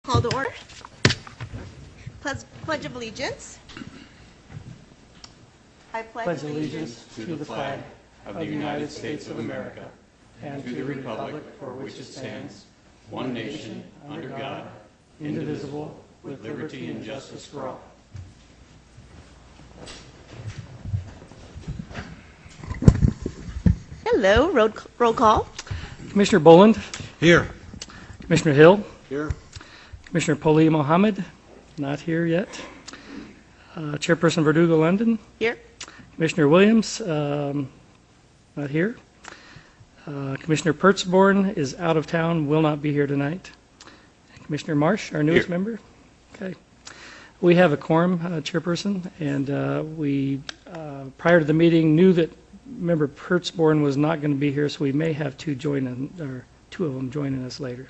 Call to order. Pledge of allegiance. I Pledge allegiance to the flag of the United States of America and to the republic for which it stands, one nation, under God, indivisible, with liberty and justice for all. Hello, roll call. Commissioner Boland. Here. Commissioner Hill. Here. Commissioner Poli Mohammed, not here yet. Chairperson Verdugo London. Here. Commissioner Williams, not here. Commissioner Pertzborn is out of town, will not be here tonight. Commissioner Marsh, our newest member. Okay. We have a quorum, Chairperson, and we, prior to the meeting, knew that Member Pertzborn was not going to be here, so we may have two of them joining us later.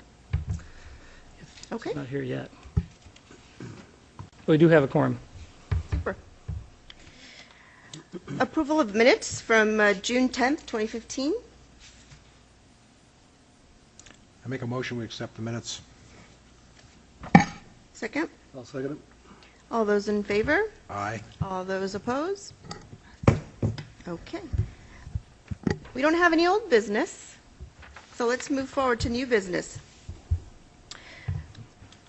Okay. Not here yet. We do have a quorum. Super. Approval of minutes from June 10th, 2015. I make a motion we accept the minutes. Second. I'll second it. All those in favor? Aye. All those opposed? Okay. We don't have any old business, so let's move forward to new business.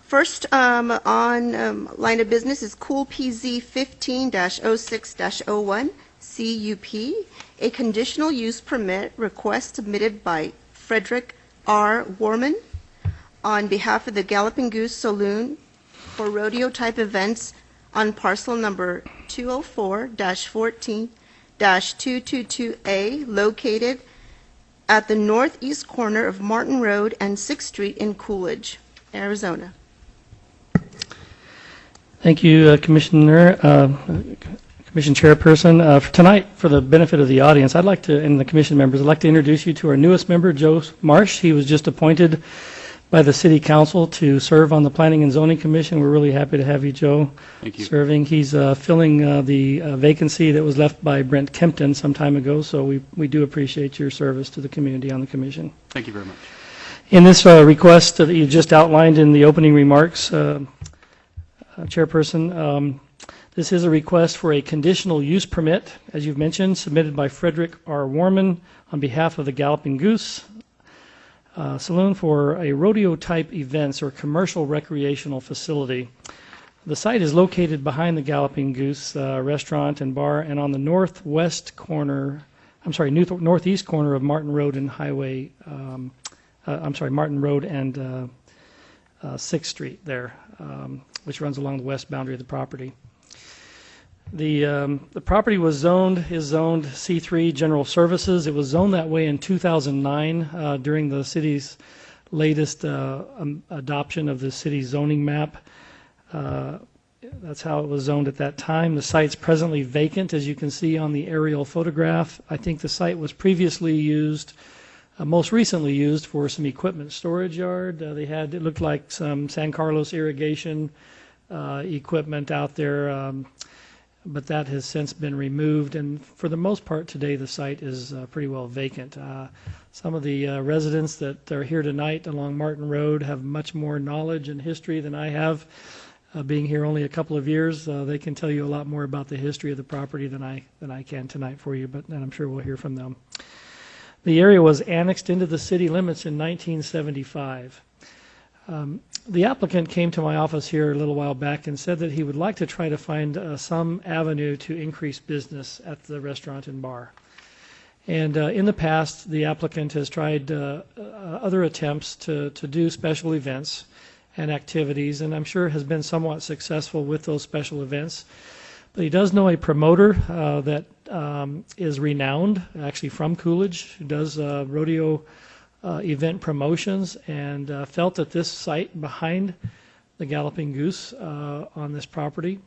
First on line of business is Cool PZ 15-06-01 CUP, a conditional use permit request submitted by Frederick R. Warman on behalf of the Galloping Goose Saloon for rodeo-type events on parcel number 204-14-222A, located at the northeast corner of Martin Road and 6th Street in Coolidge, Arizona. Thank you, Commissioner, Commission Chairperson. For tonight, for the benefit of the audience, I'd like to, and the Commission members, I'd like to introduce you to our newest member, Joe Marsh. He was just appointed by the City Council to serve on the Planning and Zoning Commission. We're really happy to have you, Joe. Thank you. Serving. He's filling the vacancy that was left by Brent Kempton some time ago, so we do appreciate your service to the community on the Commission. Thank you very much. In this request that you just outlined in the opening remarks, Chairperson, this is a request for a conditional use permit, as you've mentioned, submitted by Frederick R. Warman on behalf of the Galloping Goose Saloon for a rodeo-type events or commercial recreational facility. The site is located behind the Galloping Goose restaurant and bar and on the northeast corner of Martin Road and Martin Road and 6th Street there, which runs along the west boundary of the property. The property is zoned C3 General Services. It was zoned that way in 2009 during the city's latest adoption of the city's zoning map. That's how it was zoned at that time. The site's presently vacant, as you can see on the aerial photograph. I think the site was previously used, most recently used for some equipment storage yard. It looked like some San Carlos irrigation equipment out there, but that has since been removed, and for the most part today the site is pretty well vacant. Some of the residents that are here tonight along Martin Road have much more knowledge and history than I have. Being here only a couple of years, they can tell you a lot more about the history of the property than I can tonight for you, but I'm sure we'll hear from them. The area was annexed into the city limits in 1975. The applicant came to my office here a little while back and said that he would like to try to find some avenue to increase business at the restaurant and bar. And in the past, the applicant has tried other attempts to do special events and activities, and I'm sure has been somewhat successful with those special events. But he does know a promoter that is renowned, actually from Coolidge, who does rodeo event promotions, and felt that this site behind the Galloping Goose on this property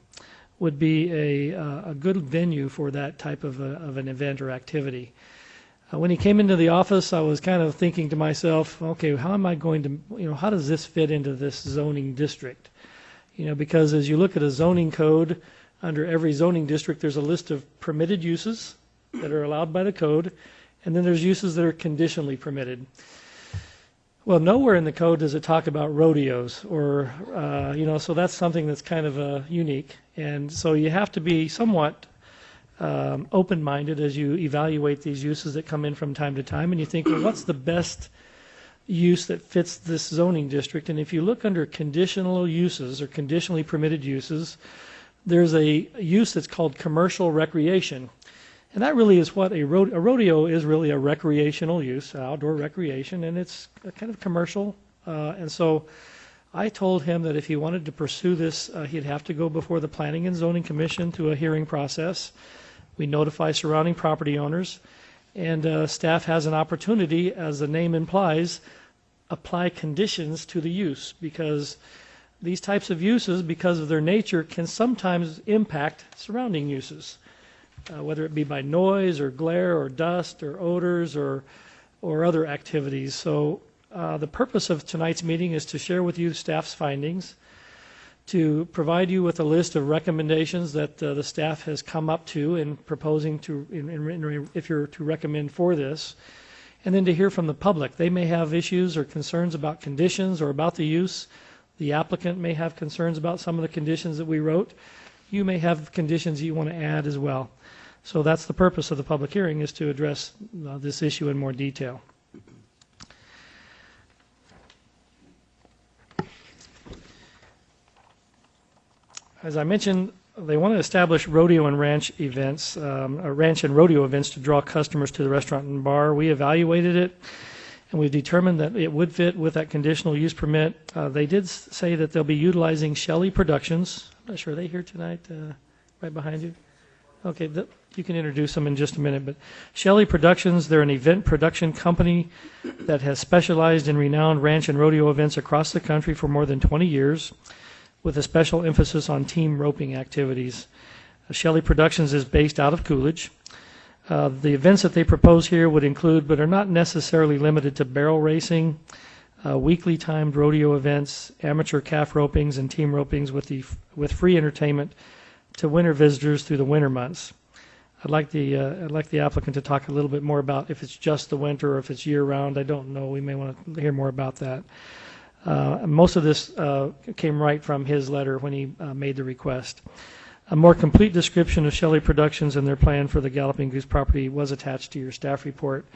would be a good venue for that type of an event or activity. When he came into the office, I was kind of thinking to myself, okay, how am I going to, how does this fit into this zoning district? Because as you look at a zoning code, under every zoning district, there's a list of permitted uses that are allowed by the code, and then there's uses that are conditionally permitted. Well, nowhere in the code does it talk about rodeos or, so that's something that's kind of unique. And so you have to be somewhat open-minded as you evaluate these uses that come in from time to time. And you think, well, what's the best use that fits this zoning district? And if you look under conditional uses or conditionally permitted uses, there's a use that's called commercial recreation. And that really is what a rodeo is, really a recreational use, outdoor recreation, and it's a kind of commercial. And so I told him that if he wanted to pursue this, he'd have to go before the Planning and Zoning Commission through a hearing process. We notify surrounding property owners, and staff has an opportunity, as the name implies, apply conditions to the use, because these types of uses, because of their nature, can sometimes impact surrounding uses. Whether it be by noise or glare or dust or odors or other activities. So the purpose of tonight's meeting is to share with you staff's findings, to provide you with a list of recommendations that the staff has come up to in proposing to, if you're to recommend for this, and then to hear from the public. They may have issues or concerns about conditions or about the use. The applicant may have concerns about some of the conditions that we wrote. You may have conditions you want to add as well. So that's the purpose of the public hearing, is to address this issue in more detail. As I mentioned, they want to establish rodeo and ranch events, ranch and rodeo events to draw customers to the restaurant and bar. We evaluated it, and we determined that it would fit with that conditional use permit. They did say that they'll be utilizing Shelley Productions. I'm not sure, are they here tonight, right behind you? Okay, you can introduce them in just a minute, but Shelley Productions, they're an event production company that has specialized in renowned ranch and rodeo events across the country for more than 20 years, with a special emphasis on team roping activities. Shelley Productions is based out of Coolidge. The events that they propose here would include, but are not necessarily limited to, barrel racing, weekly timed rodeo events, amateur calf ropings, and team ropings with free entertainment to winter visitors through the winter months. I'd like the applicant to talk a little bit more about if it's just the winter or if it's year-round. I don't know. We may want to hear more about that. Most of this came right from his letter when he made the request. A more complete description of Shelley Productions and their plan for the Galloping Goose property was attached to your staff report.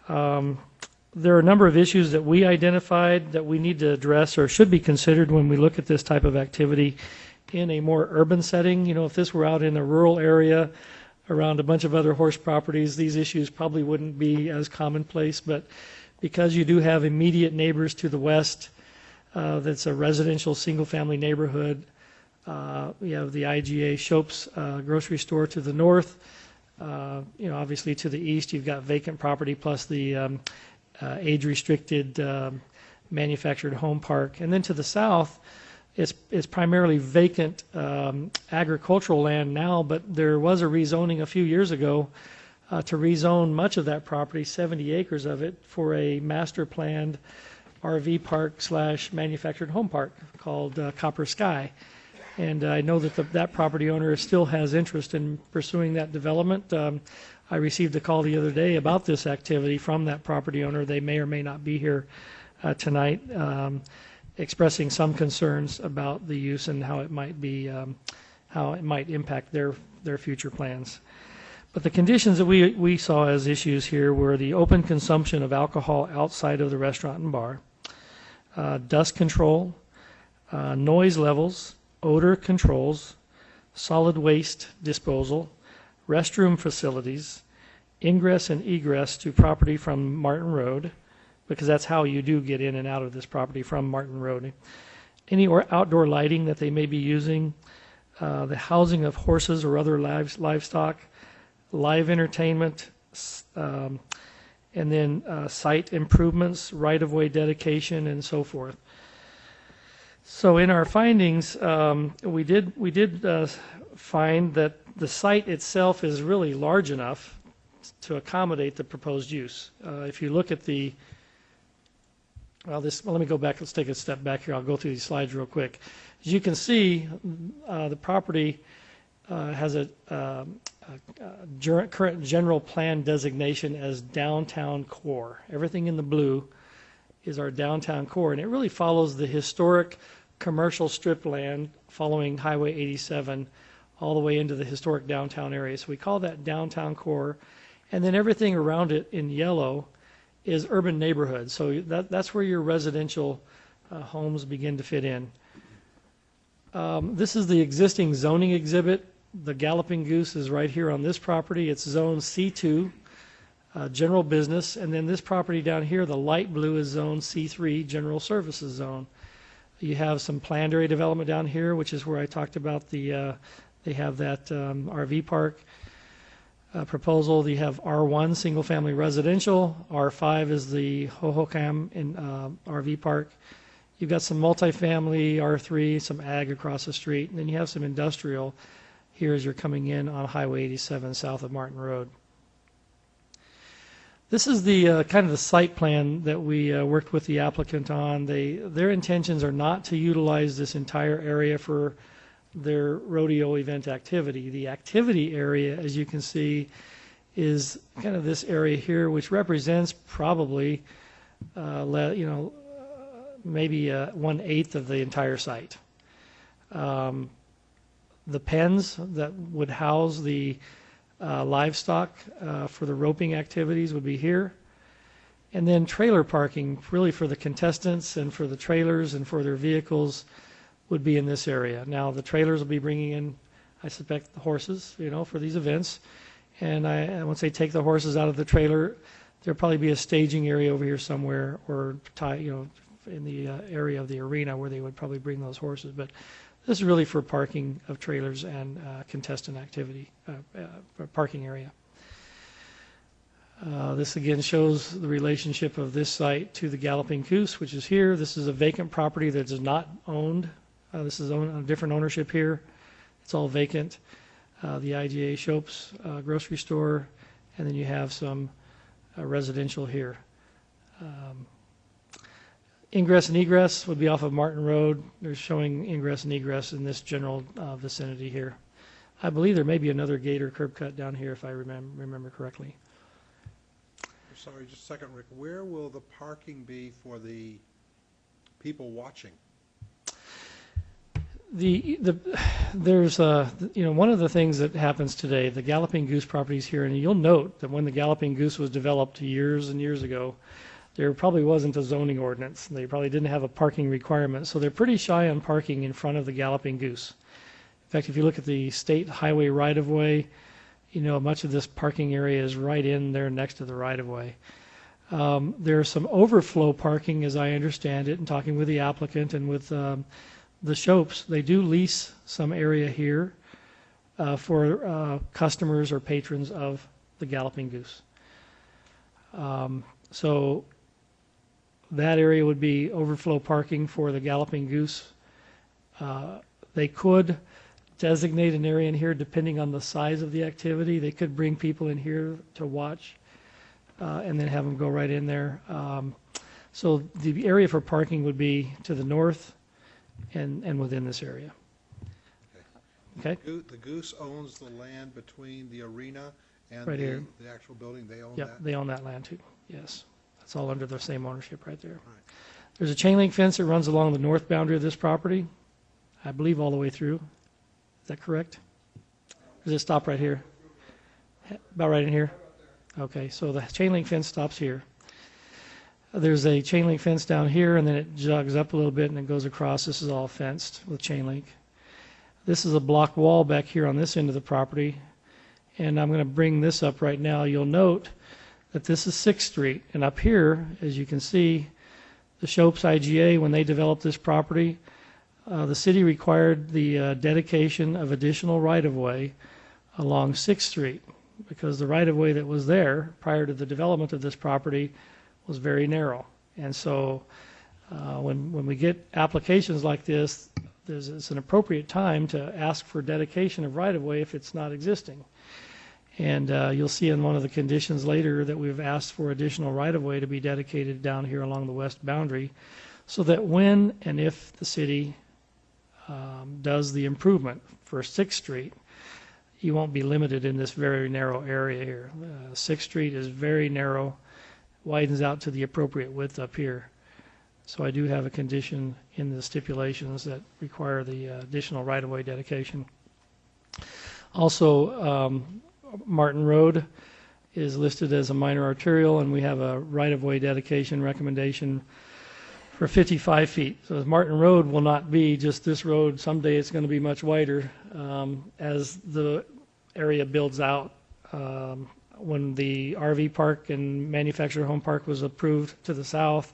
There are a number of issues that we identified that we need to address or should be considered when we look at this type of activity in a more urban setting. You know, if this were out in a rural area around a bunch of other horse properties, these issues probably wouldn't be as commonplace, but because you do have immediate neighbors to the west, that's a residential single-family neighborhood. You have the IGA Shope's grocery store to the north. Obviously to the east, you've got vacant property plus the age-restricted manufactured home park. And then to the south, it's primarily vacant agricultural land now, but there was a rezoning a few years ago to rezone much of that property, 70 acres of it, for a master planned RV park / manufactured home park called Copper Sky. And I know that that property owner still has interest in pursuing that development. I received a call the other day about this activity from that property owner. They may or may not be here tonight, expressing some concerns about the use and how it might be, how it might impact their future plans. But the conditions that we saw as issues here were the open consumption of alcohol outside of the restaurant and bar, dust control, noise levels, odor controls, solid waste disposal, restroom facilities, ingress and egress to property from Martin Road, because that's how you do get in and out of this property, from Martin Road. Any outdoor lighting that they may be using, the housing of horses or other livestock, live entertainment, and then site improvements, right-of-way dedication, and so forth. So in our findings, we did find that the site itself is really large enough to accommodate the proposed use. If you look at the, let me go back. Let's take a step back here. I'll go through these slides real quick. As you can see, the property has a current general plan designation as downtown core. Everything in the blue is our downtown core, and it really follows the historic commercial strip land following Highway 87 all the way into the historic downtown area. So we call that downtown core, and then everything around it in yellow is urban neighborhoods. So that's where your residential homes begin to fit in. This is the existing zoning exhibit. The Galloping Goose is right here on this property. It's zone C2, general business, and then this property down here, the light blue, is zone C3, general services zone. You have some planned area development down here, which is where I talked about the, they have that RV park proposal. You have R1, single family residential. R5 is the Hohokam in RV park. You've got some multifamily, R3, some ag across the street, and then you have some industrial here as you're coming in on Highway 87 south of Martin Road. This is the kind of the site plan that we worked with the applicant on. Their intentions are not to utilize this entire area for their rodeo event activity. The activity area, as you can see, is kind of this area here, which represents probably, maybe 1/8 of the entire site. The pens that would house the livestock for the roping activities would be here. And then trailer parking, really for the contestants and for the trailers and for their vehicles, would be in this area. Now, the trailers will be bringing in, I suspect, the horses, for these events. And once they take the horses out of the trailer, there'll probably be a staging area over here somewhere, or in the area of the arena where they would probably bring those horses. But this is really for parking of trailers and contestant activity, parking area. This again shows the relationship of this site to the Galloping Goose, which is here. This is a vacant property that is not owned. This is a different ownership here. It's all vacant. The IGA Shops grocery store, and then you have some residential here. Ingress and egress would be off of Martin Road. They're showing ingress and egress in this general vicinity here. I believe there may be another gate or curb cut down here if I remember correctly. Sorry, just a second, Rick. Where will the parking be for the people watching? There's one of the things that happens today, the Galloping Goose properties here, and you'll note that when the Galloping Goose was developed years and years ago, there probably wasn't a zoning ordinance. They probably didn't have a parking requirement, so they're pretty shy on parking in front of the Galloping Goose. In fact, if you look at the state highway right-of-way, much of this parking area is right in there next to the right-of-way. There's some overflow parking, as I understand it, and talking with the applicant and with the Shops. They do lease some area here for customers or patrons of the Galloping Goose. So that area would be overflow parking for the Galloping Goose. They could designate an area in here depending on the size of the activity. They could bring people in here to watch and then have them go right in there. So the area for parking would be to the north and within this area. Okay? The Goose owns the land between the arena and Right here. the actual building. They own Yep, that? they own that land too. Yes. That's all under the same ownership right there. Right. There's a chain link fence that runs along the north boundary of this property, I believe all the way through. Is that correct? Or does it stop right here? About right in here? Okay, so the chain link fence stops here. There's a chain link fence down here, and then it jogs up a little bit and it goes across. This is all fenced with chain link. This is a block wall back here on this end of the property, and I'm going to bring this up right now. You'll note that this is 6th Street, and up here, as you can see, the Shops IGA, when they developed this property, the city required the dedication of additional right-of-way along 6th Street because the right-of-way that was there prior to the development of this property was very narrow. And so when we get applications like this, it's an appropriate time to ask for dedication of right-of-way if it's not existing. And you'll see in one of the conditions later that we've asked for additional right-of-way to be dedicated down here along the west boundary so that when and if the city does the improvement for 6th Street, you won't be limited in this very narrow area here. 6th Street is very narrow, widens out to the appropriate width up here. So I do have a condition in the stipulations that require the additional right-of-way dedication. Also, Martin Road is listed as a minor arterial, and we have a right-of-way dedication recommendation for 55 feet. So Martin Road will not be just this road. Someday it's going to be much wider as the area builds out. When the RV park and manufactured home park was approved to the south,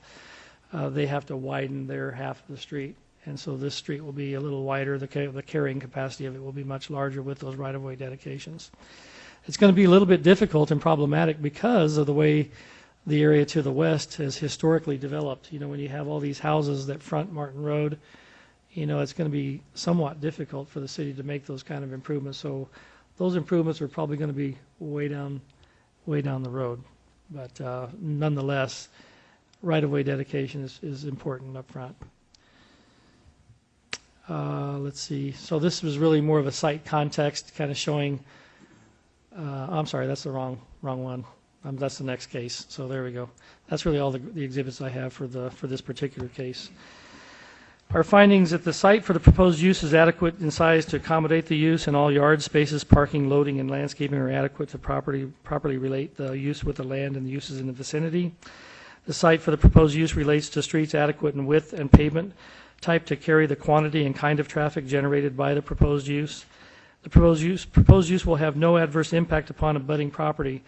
they have to widen their half of the street. And so this street will be a little wider. The carrying capacity of it will be much larger with those right-of-way dedications. It's going to be a little bit difficult and problematic because of the way the area to the west has historically developed. You know, when you have all these houses that front Martin Road, you know, it's going to be somewhat difficult for the city to make those kind of improvements. So those improvements are probably going to be way down the road. But nonetheless, right-of-way dedication is important up front. Let's see. So this was really more of a site context, kind of showing. I'm sorry, that's the wrong one. That's the next case. So there we go. That's really all the exhibits I have for this particular case. Our findings that the site for the proposed use is adequate in size to accommodate the use, and all yard spaces, parking, loading, and landscaping are adequate to properly relate the use with the land and the uses in the vicinity. The site for the proposed use relates to streets adequate in width and pavement type to carry the quantity and kind of traffic generated by the proposed use. The proposed use will have no adverse impact upon abutting property.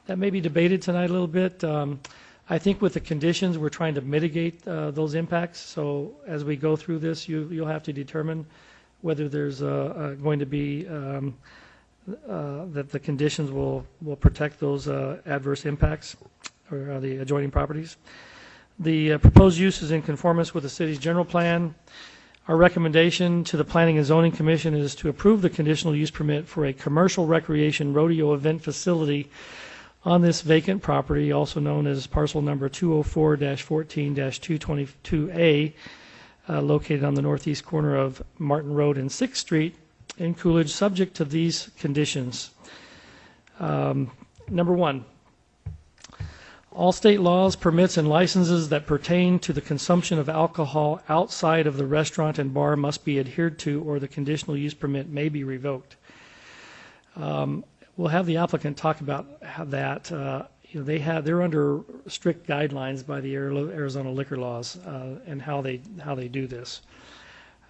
That may be debated tonight a little bit. I think with the conditions, we're trying to mitigate those impacts. So as we go through this, you'll have to determine whether there's going to be that the conditions will protect those adverse impacts or the adjoining properties. The proposed use is in conformance with the city's general plan. Our recommendation to the Planning and Zoning Commission is to approve the conditional use permit for a commercial recreation rodeo event facility on this vacant property, also known as parcel number 204-14-222A, located on the northeast corner of Martin Road and 6th Street in Coolidge, subject to these conditions. Number one, all state laws, permits, and licenses that pertain to the consumption of alcohol outside of the restaurant and bar must be adhered to, or the conditional use permit may be revoked. We'll have the applicant talk about how that. They're under strict guidelines by the Arizona liquor laws and how they do this,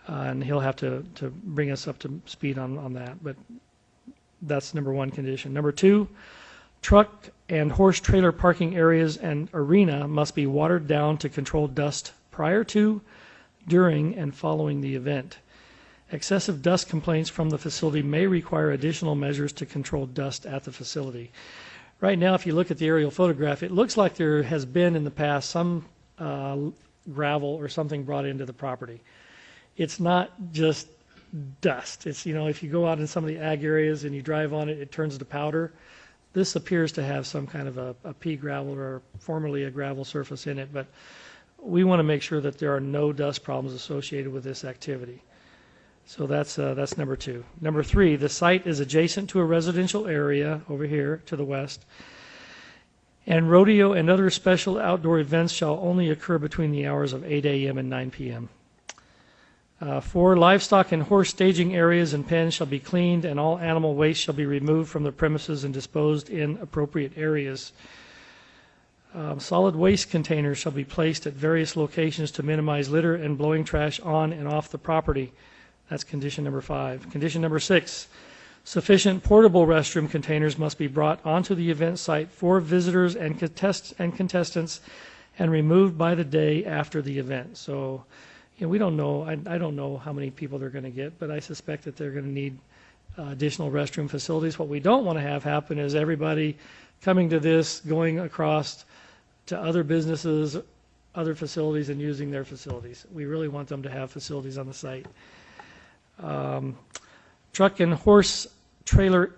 and he'll have to bring us up to speed on that. But that's number one condition. Number two, truck and horse trailer parking areas and arena must be watered down to control dust prior to, during, and following the event. Excessive dust complaints from the facility may require additional measures to control dust at the facility. Right now, if you look at the aerial photograph, it looks like there has been in the past some gravel or something brought into the property. It's not just dust. It's, if you go out in some of the ag areas and you drive on it, it turns to powder. This appears to have some kind of a pea gravel or formerly a gravel surface in it, but we want to make sure that there are no dust problems associated with this activity. So that's number two. Number three, the site is adjacent to a residential area over here to the west, and rodeo and other special outdoor events shall only occur between the hours of 8 a.m. and 9 p.m. 4, livestock and horse staging areas and pens shall be cleaned, and all animal waste shall be removed from the premises and disposed in appropriate areas. Solid waste containers shall be placed at various locations to minimize litter and blowing trash on and off the property. That's condition number 5. Condition number 6, sufficient portable restroom containers must be brought onto the event site for visitors and contestants and removed by the day after the event. So, we don't know. I don't know how many people they're going to get, but I suspect that they're going to need additional restroom facilities. What we don't want to have happen is everybody coming to this, going across to other businesses, other facilities, and using their facilities. We really want them to have facilities on the site. Truck and horse trailer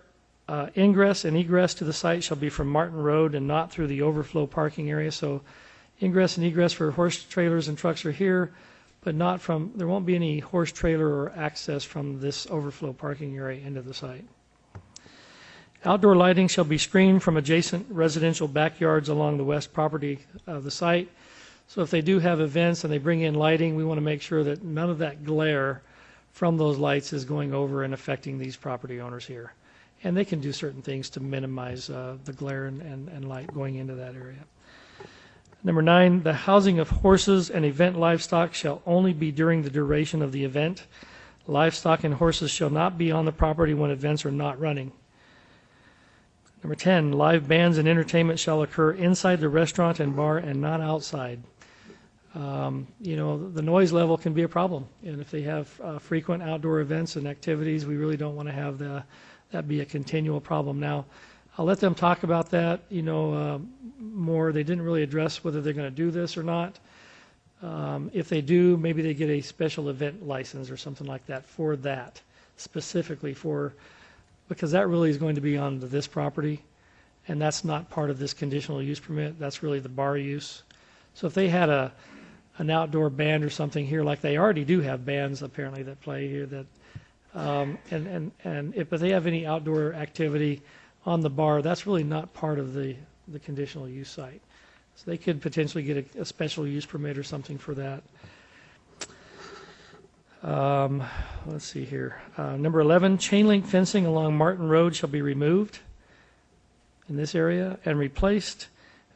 ingress and egress to the site shall be from Martin Road and not through the overflow parking area. So ingress and egress for horse trailers and trucks are here, but not from, there won't be any horse trailer or access from this overflow parking area into the site. Outdoor lighting shall be screened from adjacent residential backyards along the west property of the site. So if they do have events and they bring in lighting, we want to make sure that none of that glare from those lights is going over and affecting these property owners here. And they can do certain things to minimize the glare and light going into that area. Number 9, the housing of horses and event livestock shall only be during the duration of the event. Livestock and horses shall not be on the property when events are not running. Number 10, live bands and entertainment shall occur inside the restaurant and bar and not outside. The noise level can be a problem, and if they have frequent outdoor events and activities, we really don't want to have that be a continual problem. Now, I'll let them talk about that, more. They didn't really address whether they're going to do this or not. If they do, maybe they get a special event license or something like that for that, specifically because that really is going to be on this property, and that's not part of this conditional use permit. That's really the bar use. So if they had an outdoor band or something here, like they already do have bands apparently that play here, if they have any outdoor activity on the bar, that's really not part of the conditional use site. So they could potentially get a special use permit or something for that. Let's see here. Number 11, chain link fencing along Martin Road shall be removed in this area and replaced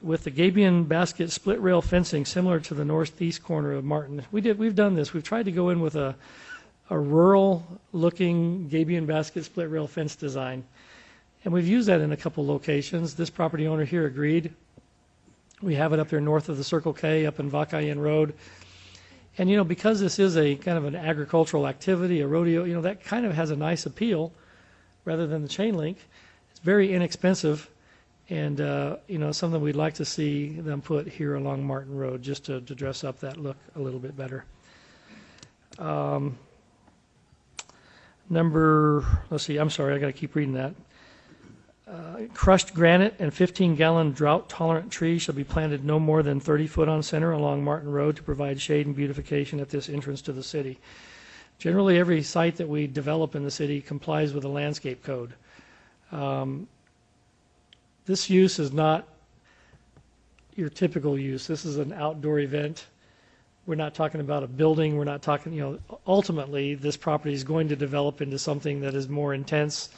with the gabion basket split rail fencing similar to the northeast corner of Martin. We've done this. We've tried to go in with a rural looking gabion basket split rail fence design. And we've used that in a couple locations. This property owner here agreed. We have it up there north of the Circle K up in Vakayan Road. And, because this is a kind of an agricultural activity, a rodeo, that kind of has a nice appeal rather than the chain link. It's very inexpensive and, something we'd like to see them put here along Martin Road just to dress up that look a little bit better. Let's see, I'm sorry, I got to keep reading that. Crushed granite and 15-gallon drought-tolerant trees shall be planted no more than 30 foot on center along Martin Road to provide shade and beautification at this entrance to the city. Generally, every site that we develop in the city complies with the landscape code. This use is not your typical use. This is an outdoor event. We're not talking about a building. We're not talking, ultimately, this property is going to develop into something that is more intense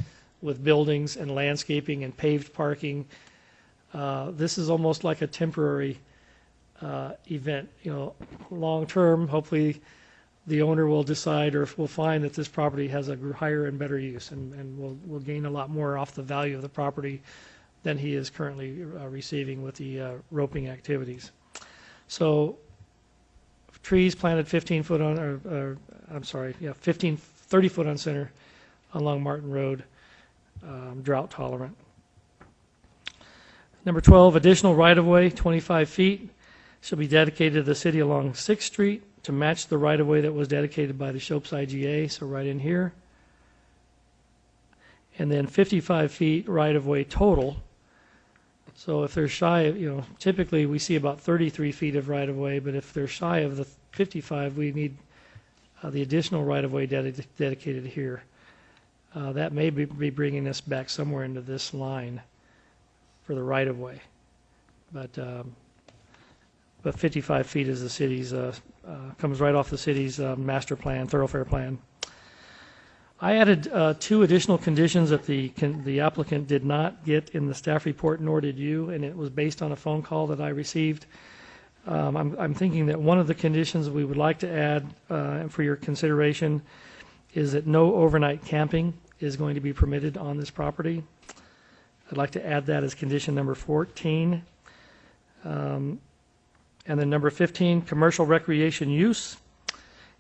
with buildings and landscaping and paved parking. This is almost like a temporary event. Long term, hopefully the owner will decide or will find that this property has a higher and better use and will gain a lot more off the value of the property than he is currently receiving with the roping activities. So trees planted 15 foot on, 30 foot on center along Martin Road. Drought tolerant. Number 12, additional right-of-way, 25 feet, shall be dedicated to the city along 6th Street to match the right-of-way that was dedicated by the Shopes IGA, so right in here. And then 55 feet right-of-way total. So if they're shy of, typically we see about 33 feet of right-of-way, but if they're shy of the 55, we need the additional right-of-way dedicated here. That may be bringing us back somewhere into this line for the right-of-way. But 55 feet is the city's, comes right off the city's master plan, thoroughfare plan. I added 2 additional conditions that the applicant did not get in the staff report, nor did you, and it was based on a phone call that I received. I'm thinking that one of the conditions we would like to add for your consideration is that no overnight camping is going to be permitted on this property. I'd like to add that as condition number 14. And then number 15, commercial recreation use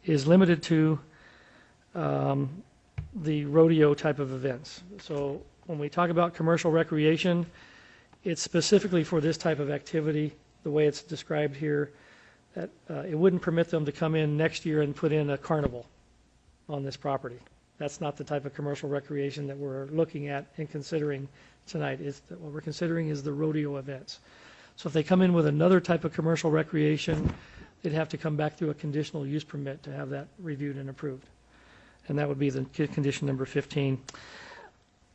is limited to the rodeo type of events. So when we talk about commercial recreation, it's specifically for this type of activity, the way it's described here, that it wouldn't permit them to come in next year and put in a carnival on this property. That's not the type of commercial recreation that we're looking at and considering tonight. What we're considering is the rodeo events. So if they come in with another type of commercial recreation, they'd have to come back through a conditional use permit to have that reviewed and approved. And that would be the condition number 15.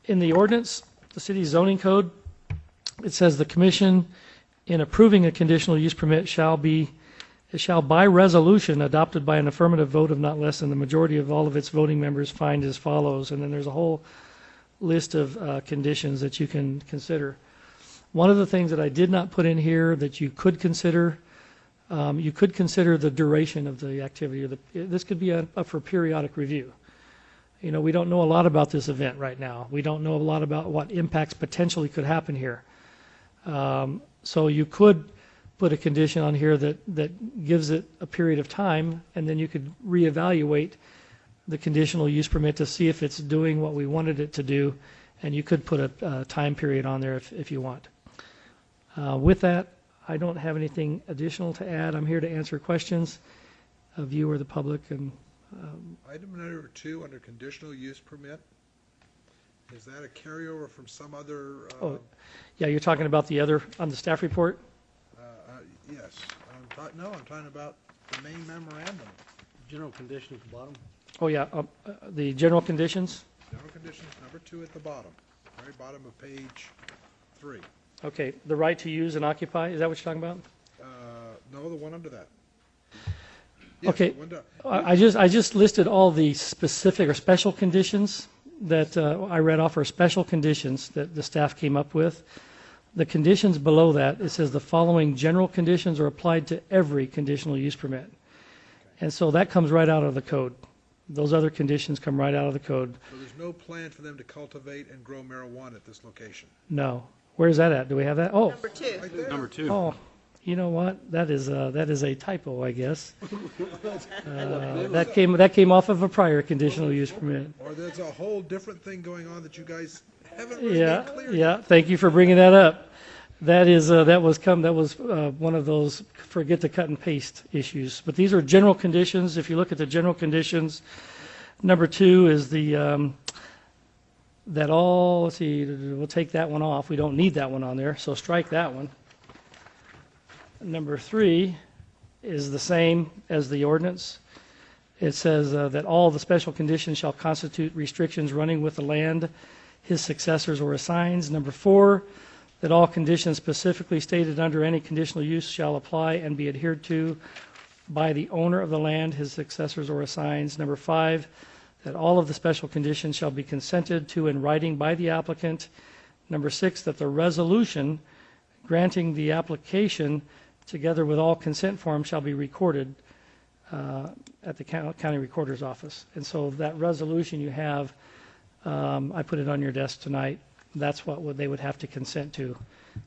In the ordinance, the city's zoning code, it says the commission in approving a conditional use permit shall be It shall by resolution adopted by an affirmative vote of not less than the majority of all of its voting members find as follows. And then there's a whole list of conditions that you can consider. One of the things that I did not put in here that you could consider the duration of the activity. Or this could be up for periodic review. You know, we don't know a lot about this event right now. We don't know a lot about what impacts potentially could happen here. So you could put a condition on here that gives it a period of time, and then you could reevaluate the conditional use permit to see if it's doing what we wanted it to do, and you could put a time period on there if you want. With that, I don't have anything additional to add. I'm here to answer questions of you or the public. And Item number 2 under conditional use permit, is that a carryover from some other? Yeah, you're talking about the other on the staff report? Yes. I'm talking about the main memorandum. General condition at the bottom. Oh, yeah, the general conditions? General conditions, number 2 at the bottom, very bottom of page 3. Okay, the right to use and occupy, is that what you're talking about? No, the one under that. Yes, Okay, the one down. I just listed all the specific or special conditions that I read off are special conditions that the staff came up with. The conditions below that, it says the following general conditions are applied to every conditional use permit. And so that comes right out of the code. Those other conditions come right out of the code. So there's no plan for them to cultivate and grow marijuana at this location? No. Where's that at? Do we have that? Oh, Number 2. Right there. Number 2. oh, you know what? That is a typo, I guess. That came off of a prior conditional use permit. Or there's a whole different thing going on that you guys haven't really Yeah, made clear. yeah. Thank you for bringing that up. That was one of those forget to cut and paste issues. But these are general conditions. If you look at the general conditions, number 2 is the let's see, we'll take that one off. We don't need that one on there, so strike that one. Number 3 is the same as the ordinance. It says that all the special conditions shall constitute restrictions running with the land, his successors or assigns. Number 4, that all conditions specifically stated under any conditional use shall apply and be adhered to by the owner of the land, his successors or assigns. Number 5, that all of the special conditions shall be consented to in writing by the applicant. Number 6, that the resolution granting the application together with all consent forms shall be recorded at the county recorder's office. And so that resolution you have, I put it on your desk tonight. That's what they would have to consent to,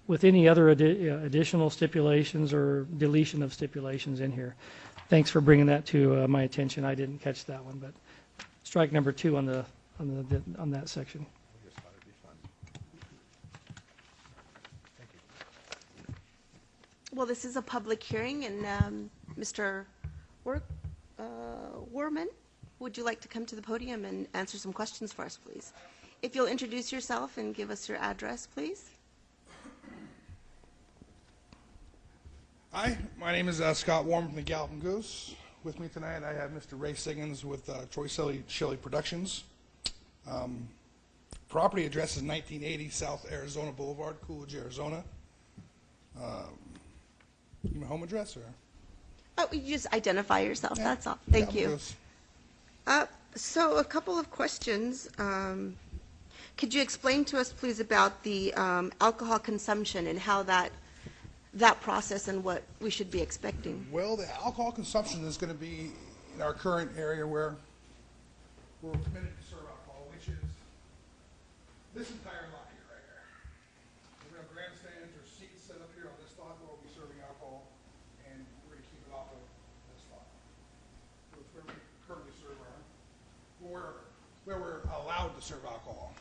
with any other additional stipulations or deletion of stipulations in here. Thanks for bringing that to my attention. I didn't catch that one, but strike number 2 on that section. I just thought it'd be fun. Thank you. Well, this is a public hearing, and Mr. Warman, would you like to come to the podium and answer some questions for us, please? If you'll introduce yourself and give us your address, please. Hi, my name is Scott Warm from the Galloping Goose. With me tonight, I have Mr. Ray Siggins with Troy Shelley Productions. Property address is 1980 South Arizona Boulevard, Coolidge, Arizona. My home address, or? Oh, you just identify yourself, Yeah, that's all. Thank Galloping you. Goose. So a couple of questions. Could you explain to us, please, about the alcohol consumption and how that process and what we should be expecting? Well, the alcohol consumption is going to be in our current area where we're permitted to serve alcohol, which is this entire lot here, right here. We're going to have grandstands or seats set up here on this lot where we'll be serving alcohol, and we're going to keep it off of this lot. So it's where we currently serve where we're allowed to serve alcohol.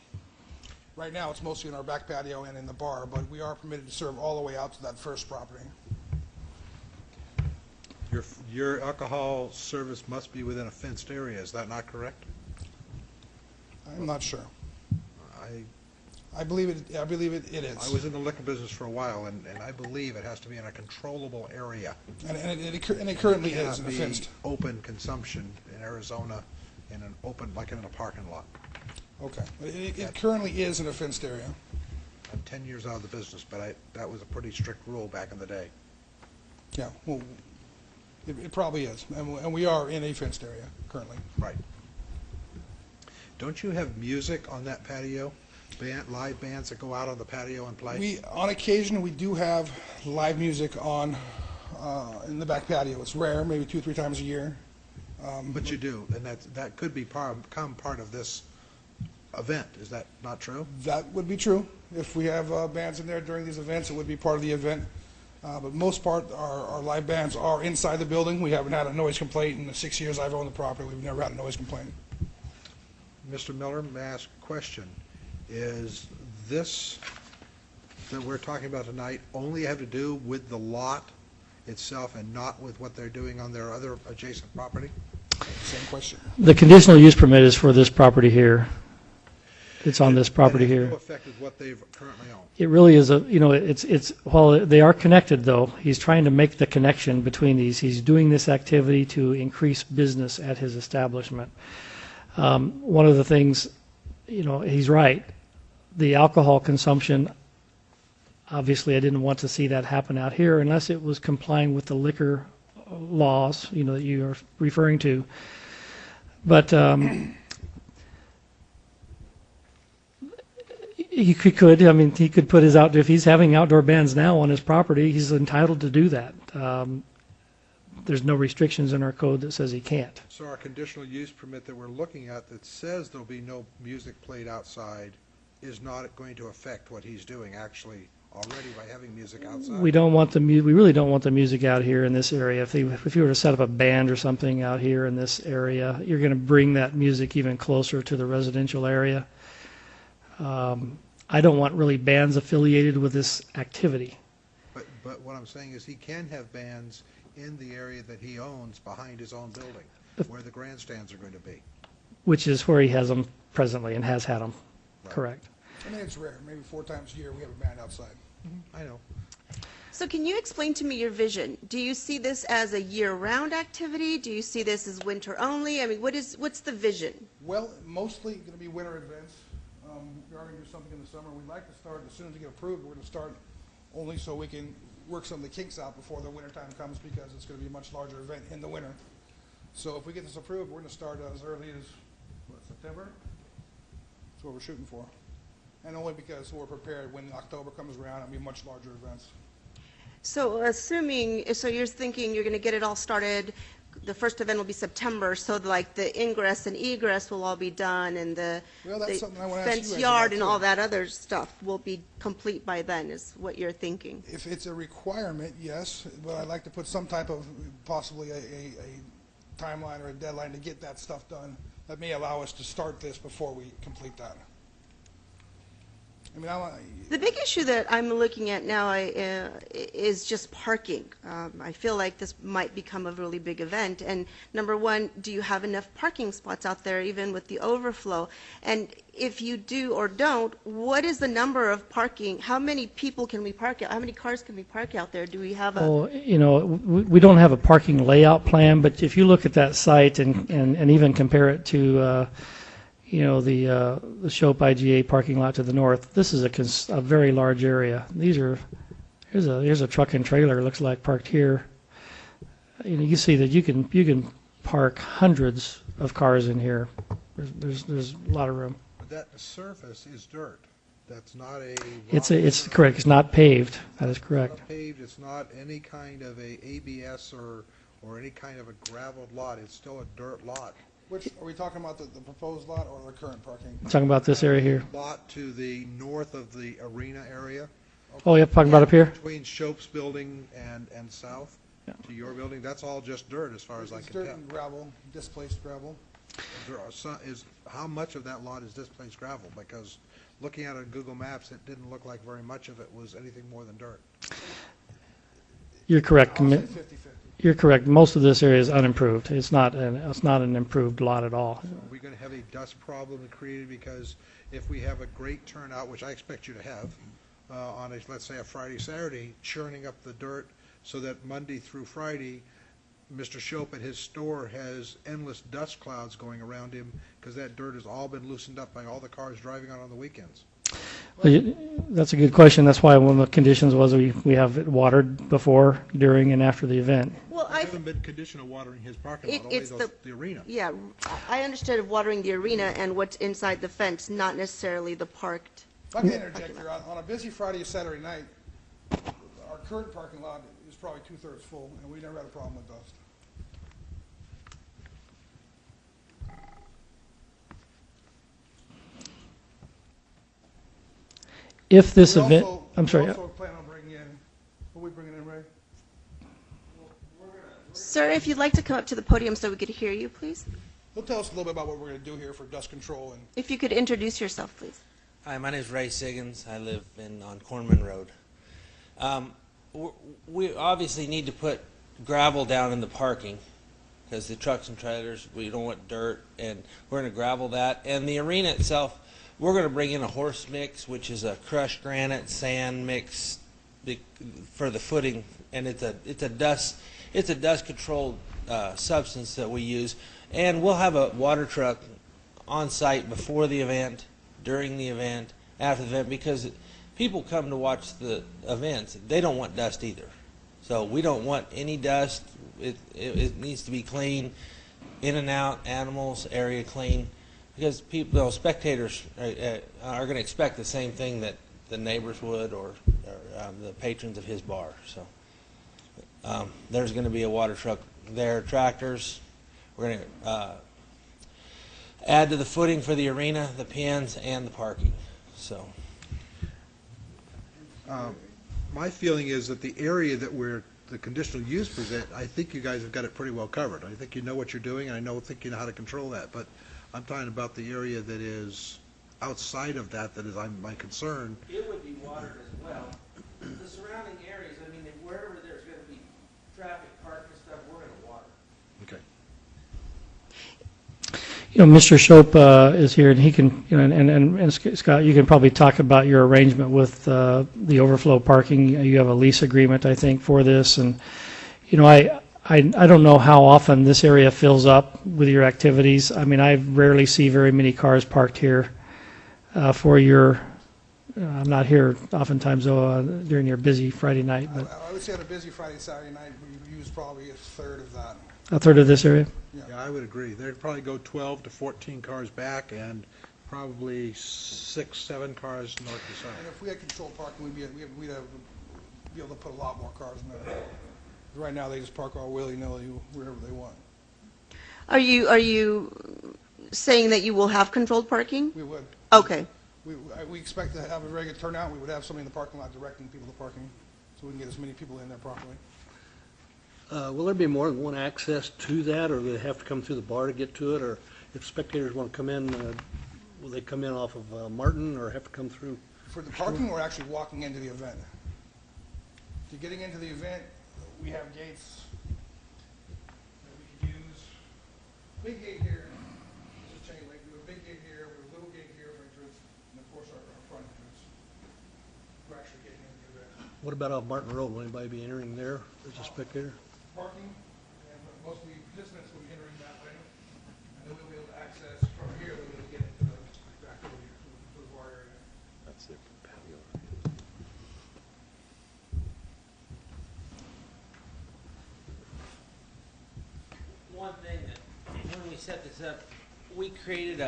Right now, it's mostly in our back patio and in the bar, but we are permitted to serve all the way out to that first property. Your alcohol service must be within a fenced area, is that not correct? I'm not sure. I I believe it is. I was in the liquor business for a while, and I believe it has to be in a controllable area. And it currently It is in cannot a be fenced. open consumption in Arizona in an open, like in a parking lot. Okay. It currently is in a fenced area. I'm 10 years out of the business, but that was a pretty strict rule back in the day. Yeah. Well, It probably is, and we are in a fenced area currently. Right. Don't you have music on that patio? Live bands that go out on the patio and play? On occasion, we do have live music on in the back patio. It's rare, maybe 2 or 3 times a year. But you do, and that could become part of this event. Is that not true? That would be true. If we have bands in there during these events, it would be part of the event. But most part, our live bands are inside the building. We haven't had a noise complaint in the 6 years I've owned the property. We've never had a noise complaint. Mr. Miller, may I ask a question? Is this that we're talking about tonight only have to do with the lot itself and not with what they're doing on their other adjacent property? Same question. The conditional use permit is for this property here. It's on this property That has here. no effect with what they currently own. It really is it's while they are connected though, he's trying to make the connection between these. He's doing this activity to increase business at his establishment. One of the things, he's right. The alcohol consumption, obviously I didn't want to see that happen out here unless it was complying with the liquor laws, that you are referring to. But he could, he could put his if he's having outdoor bands now on his property, he's entitled to do that. There's no restrictions in our code that says he can't. So our conditional use permit that we're looking at that says there'll be no music played outside is not going to affect what he's doing actually already by having music outside? We don't want we really don't want the music out here in this area. If you were to set up a band or something out here in this area, you're going to bring that music even closer to the residential area. I don't want really bands affiliated with this activity. But what I'm saying is he can have bands in the area that he owns behind his own building, where the grandstands are going to be. Which is where he has them presently and has had them. Right. Correct. It's rare. Maybe 4 times a year we have a band outside. I know. So can you explain to me your vision? Do you see this as a year-round activity? Do you see this as winter only? What's the vision? Well, mostly going to be winter events. We are going to do something in the summer. We'd like to start as soon as we get approved. We're going to start only so we can work some of the kinks out before the winter time comes, because it's going to be a much larger event in the winter. So if we get this approved, we're going to start as early as September. That's what we're shooting for. And only because we're prepared when October comes around, it'll be much larger events. So you're thinking you're going to get it all started, the first event will be September, so like the ingress and egress will all be done, and the that's something I want to ask you fence guys yard about, and too. all that other stuff will be complete by then, is what you're thinking? If it's a requirement, yes, but I'd like to put some type of, possibly a timeline or a deadline to get that stuff done that may allow us to start this before we complete that. The big issue that I'm looking at now is just parking. I feel like this might become a really big event. And number one, do you have enough parking spots out there, even with the overflow? And if you do or don't, what is the number of parking? How many people can we park out? How many cars can we park out there? Do we have a... Well, we don't have a parking layout plan, but if you look at that site and even compare it to the Shope IGA parking lot to the north, this is a very large area. Here's a truck and trailer, looks like, parked here. You see that you can park hundreds of cars in here. There's a lot of room. But that surface is dirt. That's not a... It's correct. It's not paved. That is correct. It's not paved. It's not any kind of a ABS or any kind of a graveled lot. It's still a dirt lot. Which, are we talking about the proposed lot or the current parking? Talking about this area here. Lot to the north of the arena area. Oh, yeah, talking about up here? Between Shope's building and south to your building. That's all just dirt as far as I can tell. It's dirt and gravel, displaced gravel. How much of that lot is displaced gravel? Because looking at it on Google Maps, it didn't look like very much of it was anything more than dirt. You're correct. I'll say 50-50. You're correct. Most of this area is unimproved. It's not an improved lot at all. So are we going to have a dust problem created? Because if we have a great turnout, which I expect you to have, on let's say a Friday, Saturday, churning up the dirt so that Monday through Friday, Mr. Shope at his store has endless dust clouds going around him because that dirt has all been loosened up by all the cars driving out on the weekends. That's a good question. That's why one of the conditions was we have it watered before, during, and after the event. Well, I haven't been conditional watering his parking lot, only it's the arena. Yeah, I understood of watering the arena and what's inside the fence, not necessarily the parked. If I can interject here, on a busy Friday or Saturday night, our current parking lot is probably 2/3 full, and we never had a problem with dust. If this We event, also- I'm sorry. We also plan on bringing in, what are we bringing in, Ray? Sir, if you'd like to come up to the podium so we could hear you, please. He'll tell us a little bit about what we're going to do here for dust control and If you could introduce yourself, please. Hi, my name is Ray Siggins. I live on Cornman Road. We obviously need to put gravel down in the parking because the trucks and trailers, we don't want dirt, and we're going to gravel that. And the arena itself, we're going to bring in a horse mix, which is a crushed granite sand mix for the footing, and it's a dust controlled substance that we use. And we'll have a water truck on site before the event, during the event, after the event, because people come to watch the events. They don't want dust either. So we don't want any dust. It needs to be clean, in and out, animals, area clean, because people, spectators are going to expect the same thing that the neighbors would or the patrons of his bar. So there's going to be a water truck there, tractors. We're going to add to the footing for the arena, the pins, and the parking. So My feeling is that the area that the conditional use present, I think you guys have got it pretty well covered. I think you know what you're doing, and I think you know how to control that. But I'm talking about the area that is outside of that is my concern. it would be watered as well. The surrounding areas, I mean, wherever there's going to be traffic, parking stuff, we're going to water. Okay. Mr. Shope is here, and he can, and Scott, you can probably talk about your arrangement with the overflow parking. You have a lease agreement, I think, for this, and I don't know how often this area fills up with your activities. I mean, I rarely see very many cars parked here for your. I'm not here oftentimes though during your busy Friday night, but I would say on a busy Friday, Saturday night, we use probably a third of that. a third of this area. Yeah, I would agree. They'd probably go 12 to 14 cars back and probably 6, 7 cars north to south. And if we had controlled parking, we'd be able to put a lot more cars in there. Right now, they just park all willy-nilly wherever they want. Are you saying that you will have controlled parking? We would. Okay. We expect to have a very good turnout. We would have somebody in the parking lot directing people to parking, so we can get as many people in there properly. Will there be more than one access to that, or do they have to come through the bar to get to it? Or if spectators want to come in, will they come in off of Martin, or have to come through? For the parking, we're actually walking into the event. To getting into the event, we have gates that we can use. Big gate here, it's a chain link. We have a big gate here, we have a little gate here for entrance, and of course our front entrance. We're actually getting into the event. What about off Martin Road? Will anybody be entering there as a spectator? Parking, and most of the participants will be entering that way, and then we'll be able to access from here, we'll be able to get into the back over here, to the bar area. That's their patio. One thing that when we set this up, we created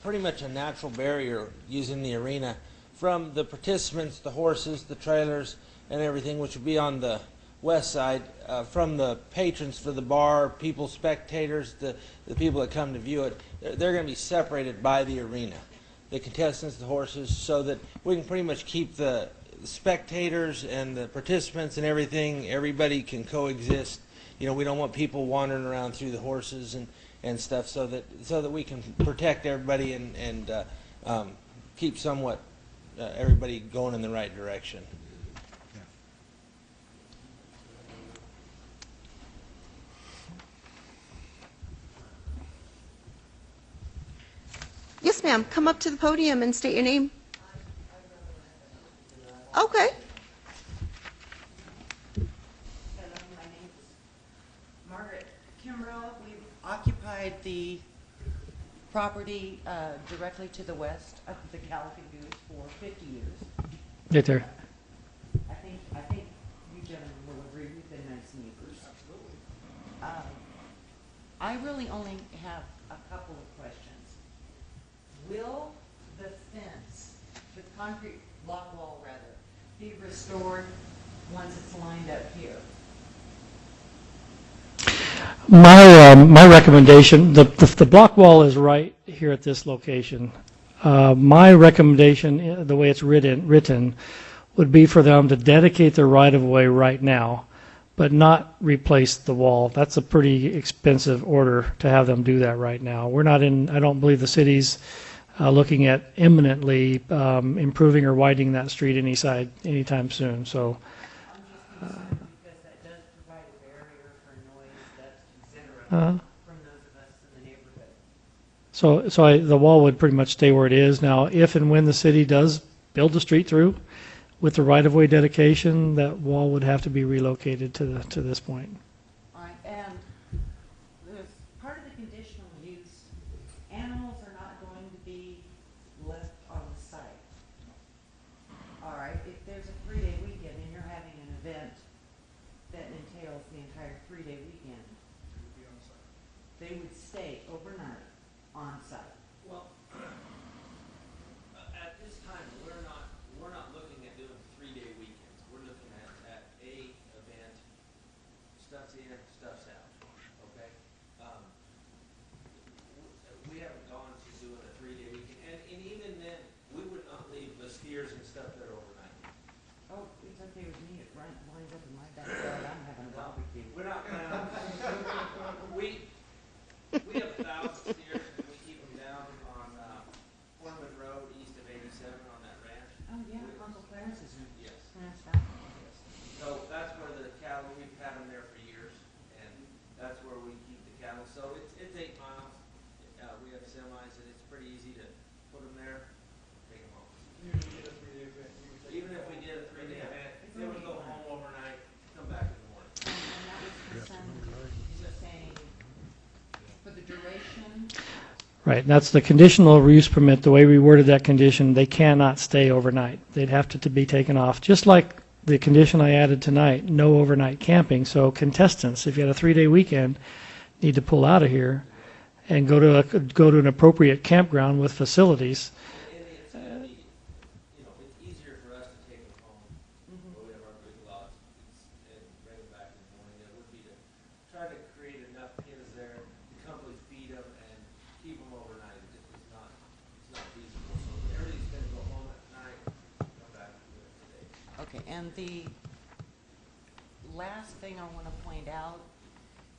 pretty much a natural barrier using the arena from the participants, the horses, the trailers, and everything, which would be on the west side, from the patrons for the bar, people, spectators, the people that come to view it. They're going to be separated by the arena, the contestants, the horses, so that we can pretty much keep the spectators and the participants and everything, everybody can coexist. We don't want people wandering around through the horses and stuff, so that we can protect everybody and keep somewhat everybody going in the right direction. Yes, ma'am. Come up to the podium and state your name. Okay. Hello, my name is Margaret Kimbrell. We've occupied the property directly to the west of the Galloping Goose for 50 years. Right there. I think you gentlemen will agree we've been nice neighbors. Absolutely. I really only have a couple of questions. Will the fence, the concrete block wall rather, be restored once it's lined up here? My recommendation, the block wall is right here at this location. My recommendation, the way it's written, would be for them to dedicate their right-of-way right now, but not replace the wall. That's a pretty expensive order to have them do that right now. We're not in, I don't believe the city's looking at imminently improving or widening that street anytime soon. So. I'm just concerned because that does provide a barrier for noise, dust, etc. From those of us in the neighborhood. So the wall would pretty much stay where it is. Now, if and when the city does build the street through with the right-of-way dedication, that wall would have to be relocated to this point. All right, and as part of the conditional use, animals are not going to be left on the site. All right, if there's a 3-day weekend and you're having an event that entails the entire 3-day weekend, they would stay overnight on site. Well, at this time, we're not looking at doing 3-day weekends. We're looking at a event, stuff's in, stuff's out, okay? We haven't gone to doing a 3-day weekend, and even then, we would not leave the skiers and stuff there overnight. Oh, it's okay with me, it lines up in my backyard, I'm having a barbecue. We're not planning on, we have 1,000 steers, and we keep them down on Foreman Road, east of 87 on that ranch. Oh, yeah, Uncle Clarence is in. Yes. That's fine. So that's where the cattle, we've had them there for years, and that's where we keep the cattle. So it's 8 miles. We have semis, and it's pretty easy to put them there, take them home. Even if we did a 3-day event, they would go home overnight, come back in the morning. And that was my son, he was saying, for the duration, Right, and that's the conditional use permit. The way we worded that condition, they cannot stay overnight. They'd have to be taken off, just like the condition I added tonight, no overnight camping. So contestants, if you had a 3-day weekend, need to pull out of here and go to an appropriate campground with facilities. And it's gonna be, it's easier for us to take them home, where we have our big lots, and bring them back in the morning. It would be to try to create enough pens there to comfortably feed them and keep them overnight. It's not feasible. So everybody's gonna go home at night, come back to the next day. okay, and the last thing I want to point out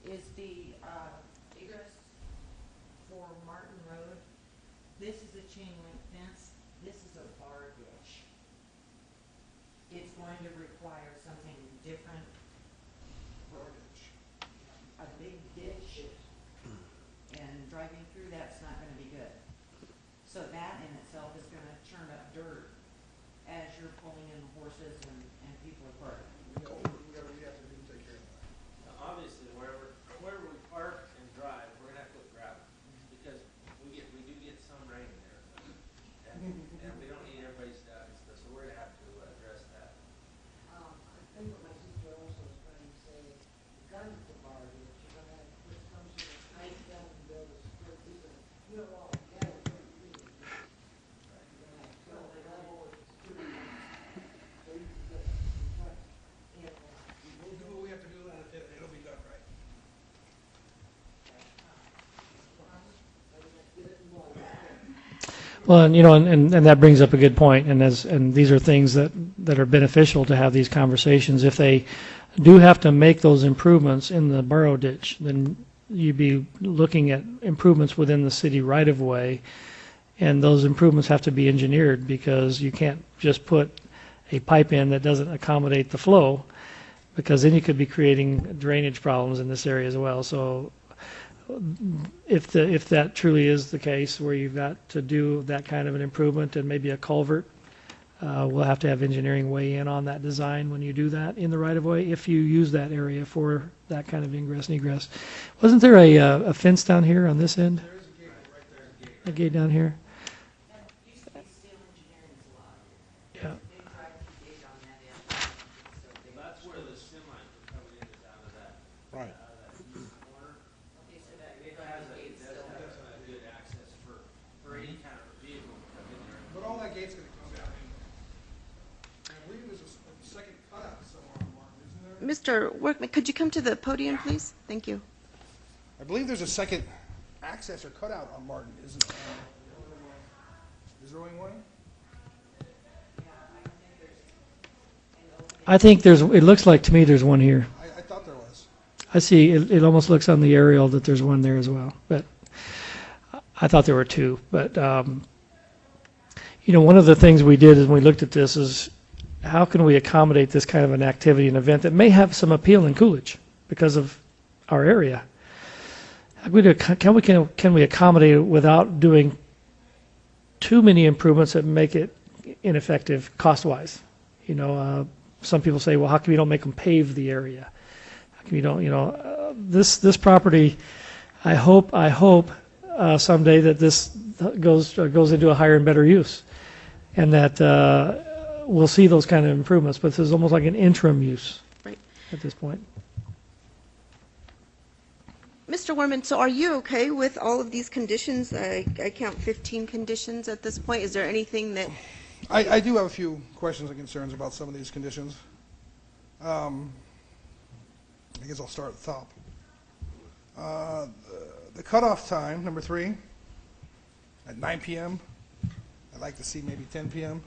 is the egress for Martin Road. This is a chain link fence, this is a bar ditch. It's going to require something different, a big ditch, and driving through that's not going to be good. So that in itself is going to churn up dirt as you're pulling in the horses and people are parked. Now, obviously, wherever we park and drive, we're gonna have to put gravel, because we do get some rain there. And we don't need everybody's stuff, so we're gonna have to address that. I think what my sister also was trying to say, because of the bar ditch, you're gonna have, when it comes to the height down and build a split, you don't want to get it, you're gonna have to fill the level with two, so you can get, We'll do what we have to do, and it'll be done right. Well, and that brings up a good point, and these are things that are beneficial to have these conversations. If they do have to make those improvements in the borough ditch, then you'd be looking at improvements within the city right of way, and those improvements have to be engineered, because you can't just put a pipe in that doesn't accommodate the flow, because then you could be creating drainage problems in this area as well. So if that truly is the case, where you've got to do that kind of an improvement and maybe a culvert, we'll have to have engineering weigh in on that design when you do that in the right of way, if you use that area for that kind of ingress and egress. Wasn't there a fence down here on this end? There is a gate right there. a gate down here. That used to be Steel Engineering's lot. Yeah. They drive the gate on that end. So That's where the semis were coming in, is out of that, Right. out of that east corner. Okay, so that It drive has the gate's does still have there. a good access for any kind of vehicle to come in there. But all that gate's gonna come down in. I believe there's a second cutout somewhere on Martin, isn't there? Mr. Workman, could you come to the podium, please? Thank you. I believe there's a second access or cutout on Martin, isn't there? Is there only one? I think there's, it looks like to me there's one here. I thought there was. I see, it almost looks on the aerial that there's one there as well, but I thought there were two. But, you know, one of the things we did when we looked at this is how can we accommodate this kind of an activity, an event that may have some appeal in Coolidge because of our area? Can we accommodate it without doing too many improvements that make it ineffective cost-wise? You know, some people say, well, how come you don't make them pave the area? How come you don't, you know, this property, I hope someday that this goes into a higher and better use, and that we'll see those kind of improvements. But this is almost like an interim use Right. at this point. Mr. Worman, so are you okay with all of these conditions? I count 15 conditions at this point. Is there anything that, I do have a few questions and concerns about some of these conditions. I guess I'll start at the top. The cutoff time, number 3, at 9 p.m. I'd like to see maybe 10 p.m.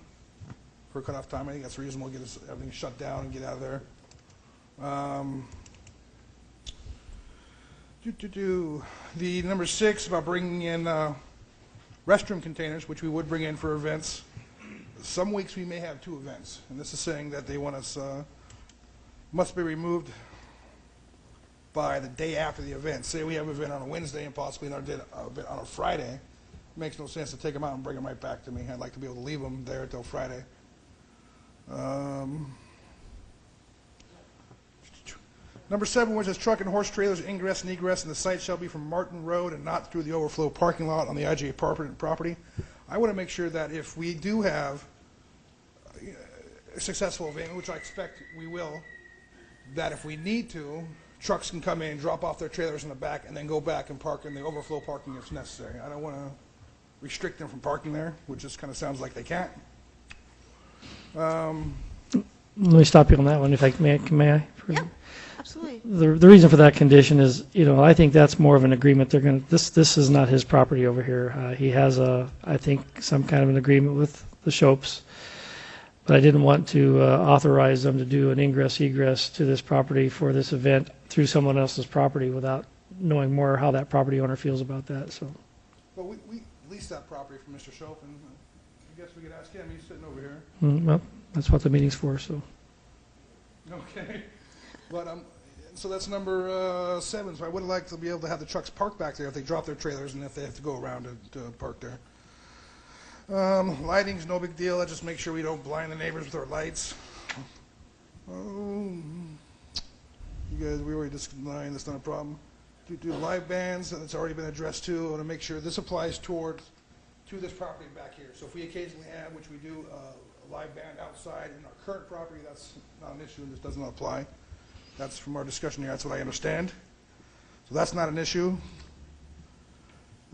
for cutoff time. I think that's reasonable, get everything shut down and get out of there. The number 6 about bringing in restroom containers, which we would bring in for events. Some weeks we may have 2 events, and this is saying that they want us must be removed by the day after the event. Say we have an event on a Wednesday and possibly another event on a Friday. It makes no sense to take them out and bring them right back to me. I'd like to be able to leave them there until Friday. Number 7, which says truck and horse trailers ingress and egress in the site shall be from Martin Road and not through the overflow parking lot on the IGA property. I want to make sure that if we do have a successful event, which I expect we will, that if we need to, trucks can come in, drop off their trailers in the back, and then go back and park in the overflow parking if necessary. I don't want to restrict them from parking there, which just kind of sounds like they can't. Let me stop you on that one, if I may I? yeah, absolutely. The reason for that condition is, you know, I think that's more of an agreement. They're going to, this is not his property over here. He has I think, some kind of an agreement with the Shopes, but I didn't want to authorize them to do an egress to this property for this event through someone else's property without knowing more how that property owner feels about that. So, But we leased that property from Mr. Shope, and I guess we could ask him. He's sitting over here. well, that's what the meeting's for. So, Okay. But so that's number 7. So I would like to be able to have the trucks parked back there if they drop their trailers and if they have to go around to park there. Lighting's no big deal. I just make sure we don't blind the neighbors with our lights. You guys, we already discussed, that's not a problem. Do live bands, that's already been addressed too. I want to make sure this applies to this property back here. So if we occasionally have, which we do, a live band outside in our current property, that's not an issue and this does not apply. That's from our discussion here, that's what I understand. So that's not an issue.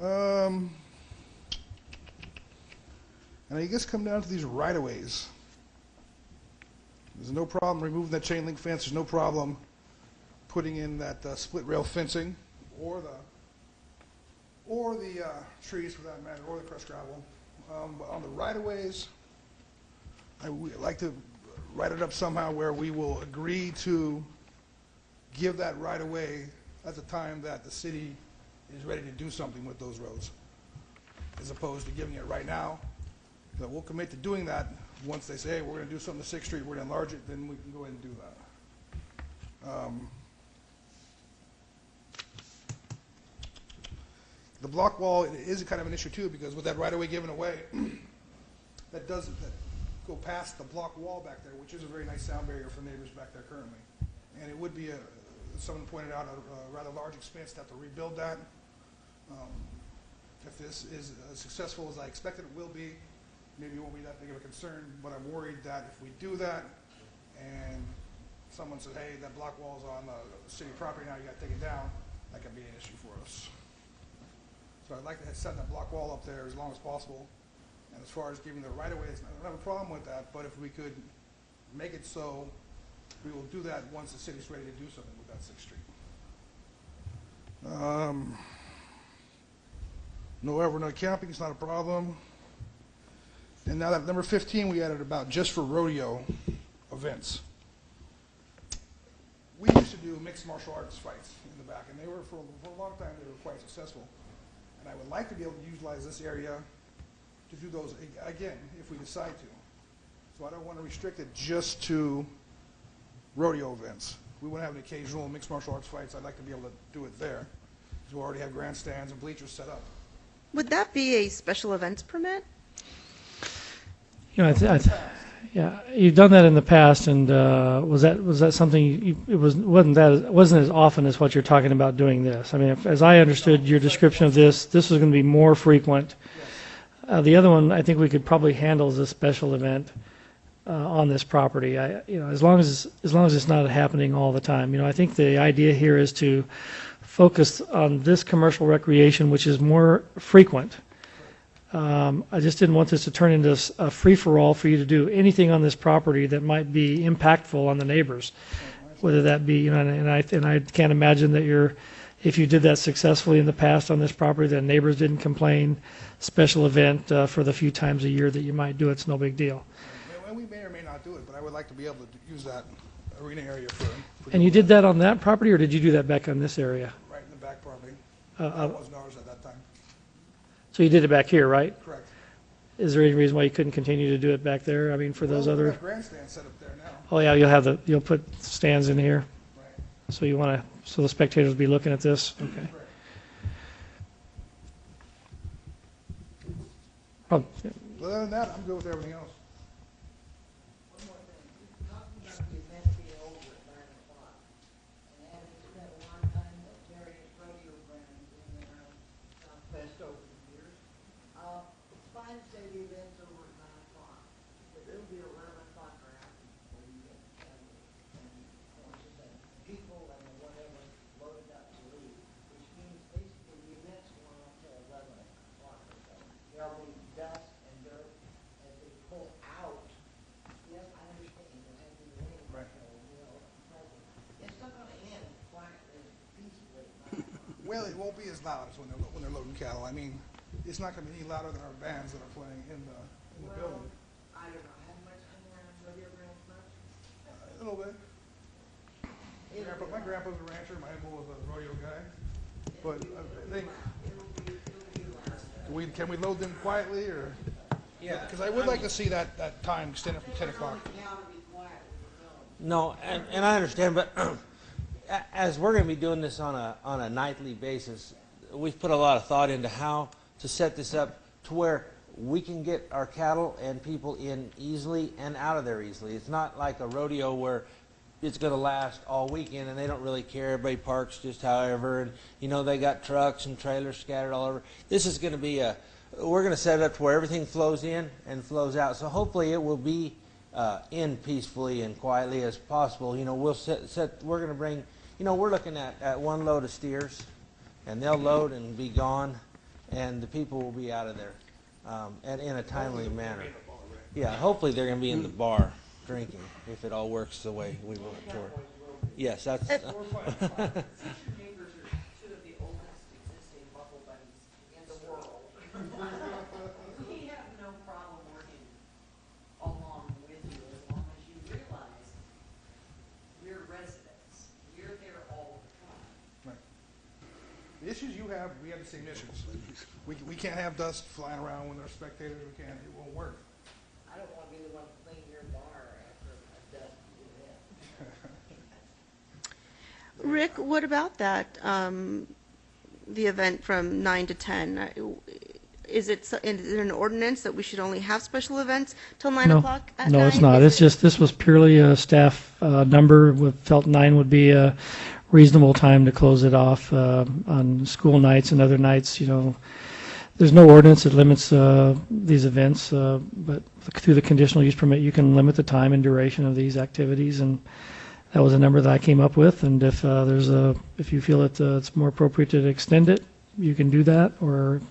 And I guess come down to these right-of-ways. There's no problem removing that chain link fence. There's no problem putting in that split rail fencing or the trees for that matter, or the crushed gravel. But on the right-of-ways, I would like to write it up somehow where we will agree to give that right-of-way at the time that the city is ready to do something with those roads, as opposed to giving it right now. That we'll commit to doing that once they say, hey, we're going to do something to 6th Street, we're going to enlarge it, then we can go ahead and do that. The block wall is kind of an issue too, because with that right-of-way given away, that go past the block wall back there, which is a very nice sound barrier for neighbors back there currently. And it would be, someone pointed out, a rather large expense to have to rebuild that. If this is as successful as I expect it will be, maybe it won't be that big of a concern, but I'm worried that if we do that and someone says, hey, that block wall's on the city property now, you gotta take it down, that could be an issue for us. So I'd like to set that block wall up there as long as possible. And as far as giving the right of way, I don't have a problem with that, but if we could make it so, we will do that once the city's ready to do something with that 6th Street. No overnight camping is not a problem. And now that number 15 we added about just for rodeo events. We used to do mixed martial arts fights in the back, and they were, for a long time, they were quite successful. And I would like to be able to utilize this area to do those again, if we decide to. So I don't want to restrict it just to rodeo events. We want to have an occasional mixed martial arts fights. I'd like to be able to do it there, because we already have grandstands and bleachers set up. Would that be a special events permit? You know, yeah, you've done that in the past, and was that something it wasn't as often as what you're talking about doing this? I mean, as I understood your description of this was going to be more frequent. The other one, I think we could probably handle as a special event on this property. You know, as long as it's not happening all the time. You know, I think the idea here is to focus on this commercial recreation, which is more frequent. I just didn't want this to turn into a free-for-all for you to do anything on this property that might be impactful on the neighbors, whether that be, you know, and I can't imagine that if you did that successfully in the past on this property, that neighbors didn't complain. Special event for the few times a year that you might do it's no big deal. And we may or may not do it, but I would like to be able to use that arena area for And you did that on that property, or did you do that back on this area? right in the back property. That wasn't ours at that time. So you did it back here, right? Correct. Is there any reason why you couldn't continue to do it back there? I mean, for those We other. have grandstands set up there now. Oh yeah, you'll put stands in here. Right. So so the spectators will be looking at this. Okay. Correct. Oh, yeah. Other than that, I'm good with everything else. One more thing, you're talking about the event being over at 9 o'clock. And having spent a lot of time at various rodeo grounds in Southwest over the years, it's fine to say the event's over at 9 o'clock, but it'll be 11 o'clock or after before you get families and horses and people and whatever loaded up to leave, which means basically the event's going on till 11 o'clock or so. There'll be dust and dirt as they pull out. Yes, I understand, you'll have the rain, Right. you know, present. It's not gonna end quietly and peacefully at 9 o'clock. Well, it won't be as loud as when they're loading cattle. I mean, it's not going to be any louder than our bands that are playing in the Well, building. I don't know, how much hung around rodeo grounds much? A little bit. My grandpa's a rancher. My uncle was a rodeo guy. But I think, can we load them quietly or? Yeah. Because I would like to see that time extended from 10 o'clock. Now to be quiet with the film. No, and I understand, but as we're going to be doing this on a nightly basis, we've put a lot of thought into how to set this up to where we can get our cattle and people in easily and out of there easily. It's not like a rodeo where it's going to last all weekend and they don't really care. Everybody parks just however, and you know they got trucks and trailers scattered all over. This is going to be we're going to set it up to where everything flows in and flows out. So hopefully it will be in peacefully and quietly as possible. You know, we'll we're going to bring, you know, we're looking at one load of steers, and they'll load and be gone, and the people will be out of there, and in a timely manner. Yeah, hopefully they're going to be in the bar drinking if it all works the way we want it to work. Yes, that's. Since your neighbors are two of the oldest existing buckle buddies in the world, we have no problem working along with you as long as you realize we're residents. We're there all the time. Right. The issues you have, we have the same issues. We can't have dust flying around when there's spectators. We can't. It won't work. I don't wanna be the one to clean your bar after a dusty event. Rick, what about that, the event from 9 to 10? Is there an ordinance that we should only have special events till 9 No. o'clock at No, night? it's not. Is It's just, this was purely a staff number. We felt 9 would be a reasonable time to close it off on school nights and other nights. You know, There's no ordinance that limits these events, but through the conditional use permit, you can limit the time and duration of these activities, and that was a number that I came up with. And if if you feel that it's more appropriate to extend it, you can do that. Or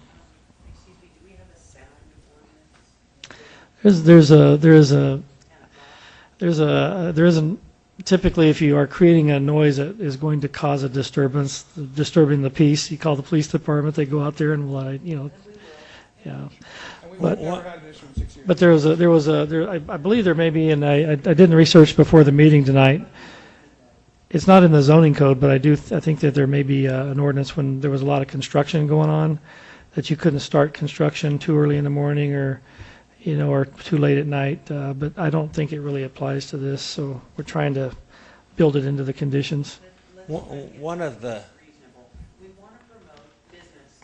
Excuse me, do we have a sound ordinance? there isn't typically, if you are creating a noise that is going to cause a disturbance, disturbing the peace, you call the police department, they go out there and yeah. And we've But- never had an issue in 6 years. But I believe there may be, and I did the research before the meeting tonight. It's not in the zoning code, but I think that there may be an ordinance when there was a lot of construction going on, that you couldn't start construction too early in the morning or too late at night. But I don't think it really applies to this, so we're trying to build it into the conditions. One of the Reasonable. We want to promote business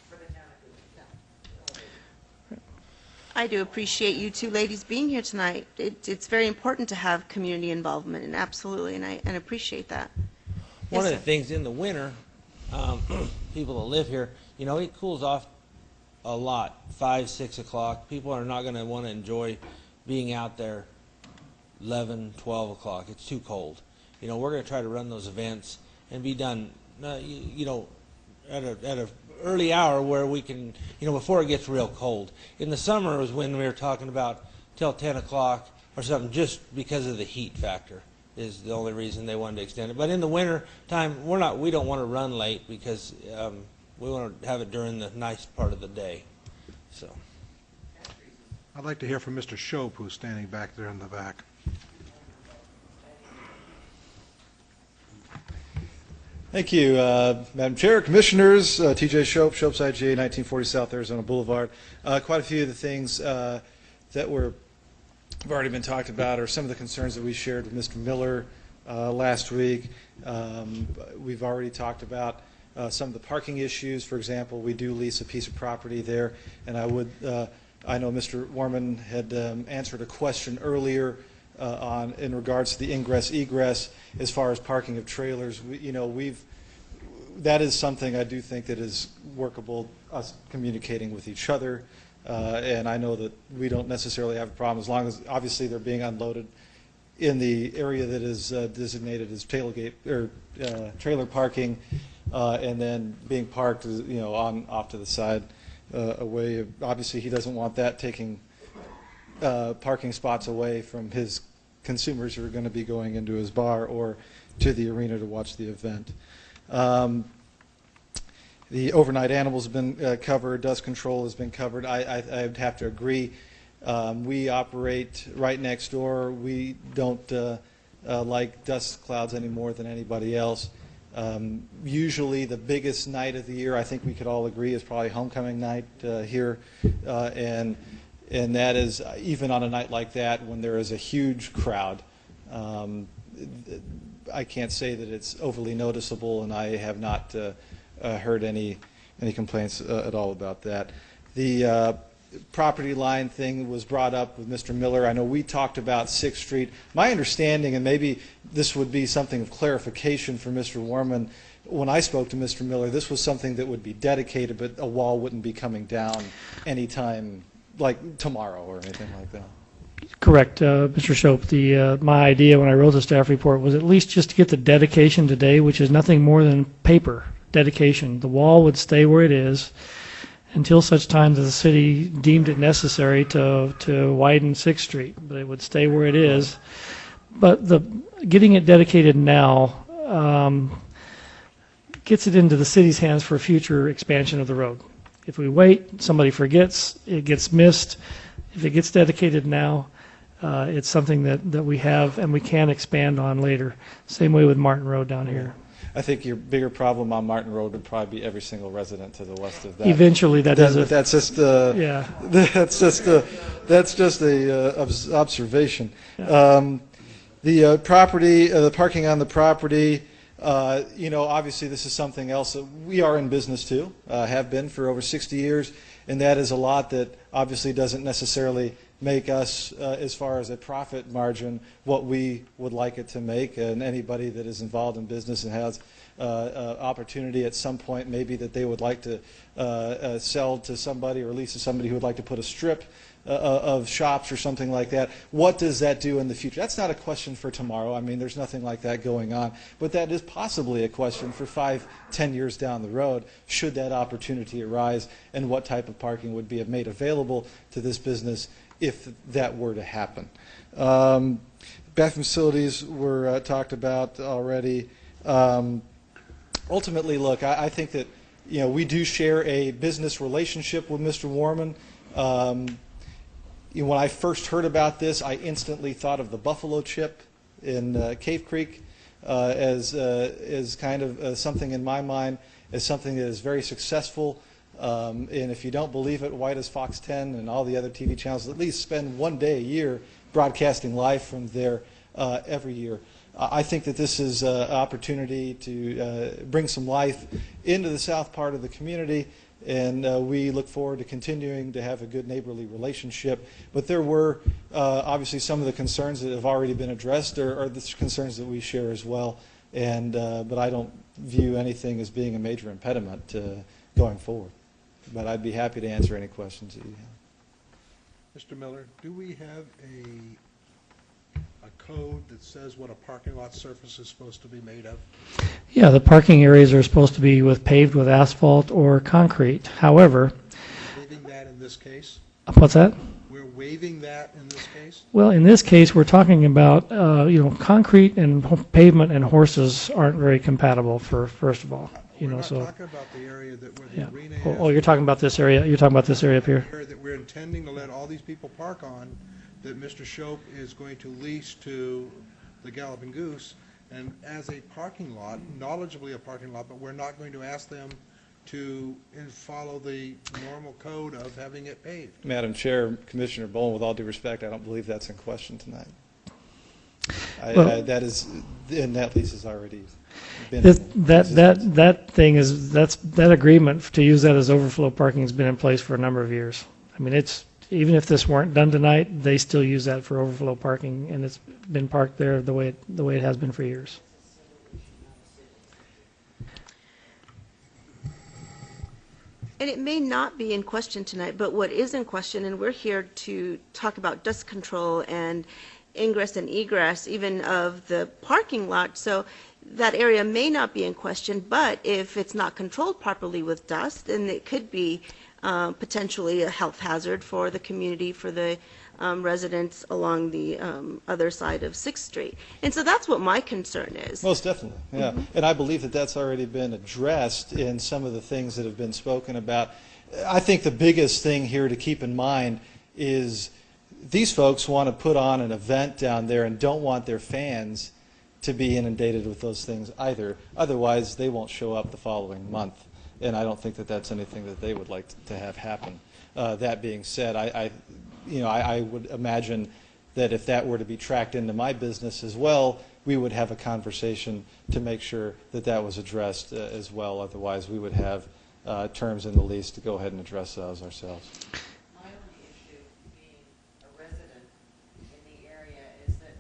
for the town of Coolidge. I do appreciate you two ladies being here tonight. It's very important to have community involvement, and absolutely, and I appreciate that. One Yes, of the sir. things in the winter, people that live here, it cools off a lot, 5, 6 o'clock. People are not going to want to enjoy being out there 11, 12 o'clock. It's too cold. We're going to try to run those events and be done, at a early hour where we can, before it gets real cold. In the summer was when we were talking about till 10 o'clock or something, just because of the heat factor is the only reason they wanted to extend it. But in the winter time, we don't want to run late because we want to have it during the nice part of the day. So. I'd like to hear from Mr. Shope, who's standing back there in the back. Thank you, Madam Chair, Commissioners, TJ Shope, Shope's IGA, 1940 South Arizona Boulevard. Quite a few of the things that have already been talked about are some of the concerns that we shared with Mr. Miller last week. We've already talked about some of the parking issues. For example, we do lease a piece of property there, and I know Mr. Warman had answered a question earlier in regards to the ingress egress as far as parking of trailers. That is something I do think that is workable, us communicating with each other, and I know that we don't necessarily have a problem as long as obviously they're being unloaded in the area that is designated as tailgate or trailer parking, and then being parked off to the side away. Obviously he doesn't want that taking parking spots away from his consumers who are going to be going into his bar or to the arena to watch the event. The overnight animals have been covered. Dust control has been covered. I'd have to agree. We operate right next door. We don't like dust clouds any more than anybody else. Usually the biggest night of the year, I think we could all agree, is probably homecoming night here, and that is even on a night like that when there is a huge crowd. I can't say that it's overly noticeable, and I have not heard any complaints at all about that. The property line thing was brought up with Mr. Miller. I know we talked about 6th Street. My understanding, and maybe this would be something of clarification for Mr. Warman, when I spoke to Mr. Miller, this was something that would be dedicated, but a wall wouldn't be coming down anytime, like tomorrow or anything like that. Correct, Mr. Shope. My idea when I wrote the staff report was at least just to get the dedication today, which is nothing more than paper dedication. The wall would stay where it is until such time that the city deemed it necessary to widen 6th Street, but it would stay where it is. But getting it dedicated now gets it into the city's hands for future expansion of the road. If we wait, somebody forgets, it gets missed. If it gets dedicated now, it's something that we have and we can expand on later. Same way with Martin Road down here. I think your bigger problem on Martin Road would probably be every single resident to the west of that. Eventually, that's just yeah. that's just a observation. Yeah. The property, the parking on the property. Obviously this is something else that we are in business too, have been for over 60 years, and that is a lot that obviously doesn't necessarily make us, as far as a profit margin, what we would like it to make. And anybody that is involved in business and has opportunity at some point, maybe that they would like to sell to somebody or lease to somebody who would like to put a strip of shops or something like that. What does that do in the future? That's not a question for tomorrow. I mean, there's nothing like that going on. But that is possibly a question for 5-10 years down the road, should that opportunity arise, and what type of parking would be made available to this business if that were to happen. Bathroom facilities were talked about already. Ultimately, look, I think that we do share a business relationship with Mr. Warman. When I first heard about this, I instantly thought of the Buffalo Chip in Cave Creek as kind of something in my mind as something that is very successful. And if you don't believe it, why does Fox 10 and all the other TV channels at least spend one day a year broadcasting live from there every year? I think that this is an opportunity to bring some life into the south part of the community, and we look forward to continuing to have a good neighborly relationship. But there were obviously some of the concerns that have already been addressed are the concerns that we share as well, and but I don't view anything as being a major impediment going forward. But I'd be happy to answer any questions that you have. Mr. Miller, do we have a code that says what a parking lot surface is supposed to be made of? Yeah, the parking areas are supposed to be paved with asphalt or concrete. However, Waiving that in this case? what's that? We're waiving that in this case? Well, in this case, we're talking about, concrete and pavement and horses aren't very compatible first of all. We're not talking about the area where the Yeah. arena is. Oh, you're talking about this area. You're talking about this area up here. Area that we're intending to let all these people park on, that Mr. Shope is going to lease to the Galloping Goose, and as a parking lot, knowledgeably a parking lot, but we're not going to ask them to follow the normal code of having it paved. Madam Chair, Commissioner Bowen, with all due respect, I don't believe that's in question tonight. That is, and that lease has already been. That agreement to use that as overflow parking has been in place for a number of years. I mean, even if this weren't done tonight, they still use that for overflow parking, and it's been parked there the way it has been for years. And it may not be in question tonight, but what is in question, and we're here to talk about dust control and ingress and egress even of the parking lot, so that area may not be in question, but if it's not controlled properly with dust, then it could be potentially a health hazard for the community, for the residents along the other side of 6th Street. And so that's what my concern is. Most definitely, yeah. Mm-hmm. And I believe that that's already been addressed in some of the things that have been spoken about. I think the biggest thing here to keep in mind is these folks want to put on an event down there and don't want their fans to be inundated with those things either. Otherwise, they won't show up the following month. And I don't think that that's anything that they would like to have happen. That being said, I would imagine that if that were to be tracked into my business as well, we would have a conversation to make sure that that was addressed as well. Otherwise, we would have terms in the lease to go ahead and address those ourselves. My only issue, being a resident in the area, is that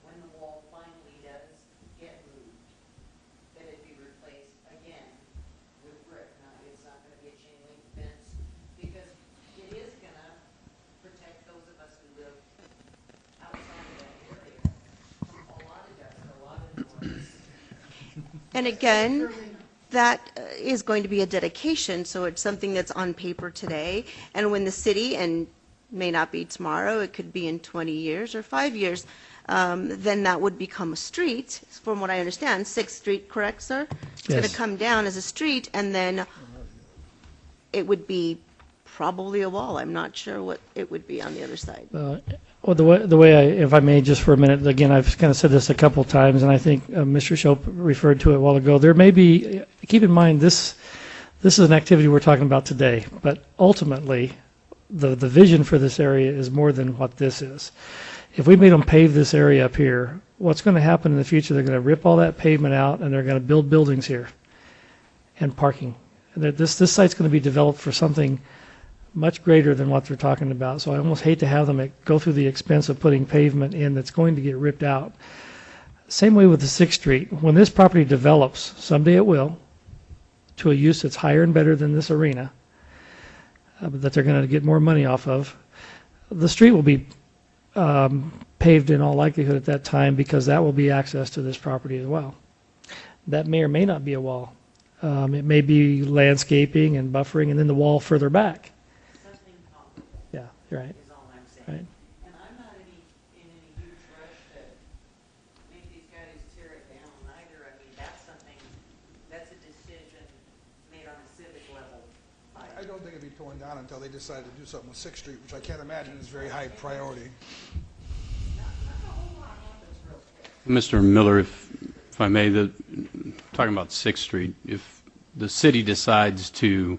when the wall finally does get moved, that it be replaced again with brick. Now, it's not going to be a chain link fence, because it is going to protect those of us who live outside of that area from a lot of dust, a lot of noise. And again, that is going to be a dedication, so it's something that's on paper today. And when the city, and may not be tomorrow, it could be in 20 years or 5 years, then that would become a street, from what I understand. 6th Street, correct, sir? It's going to Yes. come down as a street, and then it would be probably a wall. I'm not sure what it would be on the other side. Well, the way if I may, just for a minute, again, I've kind of said this a couple times, and I think Mr. Shope referred to it a while ago. There may be, keep in mind, this is an activity we're talking about today, but ultimately, the vision for this area is more than what this is. If we made them pave this area up here, what's going to happen in the future? They're going to rip all that pavement out, and they're going to build buildings here and parking. This site's going to be developed for something much greater than what they're talking about. So I almost hate to have them go through the expense of putting pavement in that's going to get ripped out. Same way with the 6th Street. When this property develops, someday it will, to a use that's higher and better than this arena, that they're going to get more money off of, the street will be paved in all likelihood at that time, because that will be access to this property as well. That may or may not be a wall. It may be landscaping and buffering, and then the wall further back. Something comparable Yeah, you're right. is all I'm saying. Right. And I'm not in any huge rush to make these guys tear it down either. I mean, that's a decision made on a civic level. I don't think it'd be torn down until they decide to do something with Sixth Street, which I can't imagine is very high priority. Mr. Miller, if I may, talking about 6th Street, if the city decides to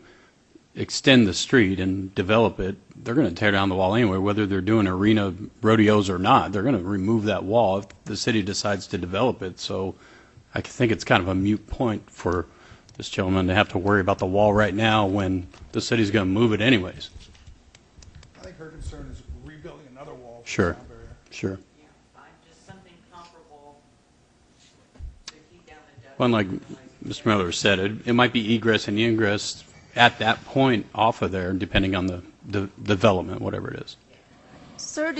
extend the street and develop it, they're going to tear down the wall anyway, whether they're doing arena rodeos or not. They're going to remove that wall if the city decides to develop it. So I think it's kind of a moot point for this gentleman to have to worry about the wall right now when the city's going to move it anyways. I think her concern is rebuilding another wall. For Sure. the sound barrier. Sure. Yeah, fine, just something comparable to keep down the dust. Well, like Mr. Miller said, it might be egress and ingress at that point off of there, depending on the development, whatever it is. Sir,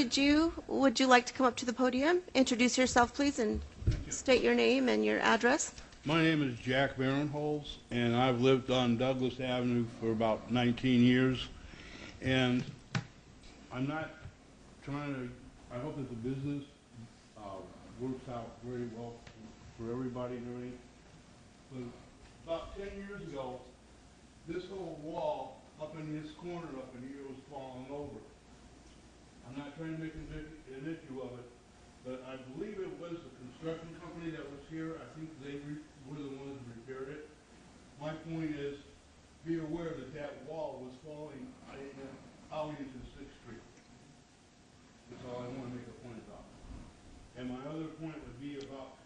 would you like to come up to the podium? Introduce yourself, please, and state your name and your address. My name is Jack Barinholtz, and I've lived on Douglas Avenue for about 19 years. And I'm not trying to, I hope that the business works out very well for everybody and everything. But about 10 years ago, this whole wall up in this corner up in here was falling over. I'm not trying to make an issue of it, but I believe it was the construction company that was here. I think they were the ones that repaired it. My point is, be aware that that wall was falling out into 6th Street. That's all I want to make a point about. And my other point would be about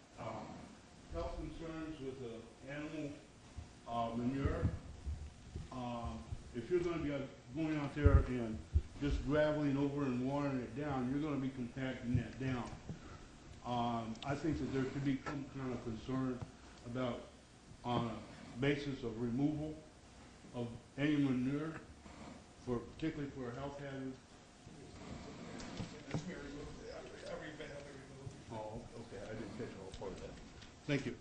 health concerns with the animal manure. If you're going to be going out there and just graveling over and watering it down, you're going to be compacting that down. I think that there should be some kind of concern about, on a basis of removal of any manure, particularly for health hazards. It's been removed. Every bit of it removed. Oh, okay, I didn't catch all part of that. Thank you.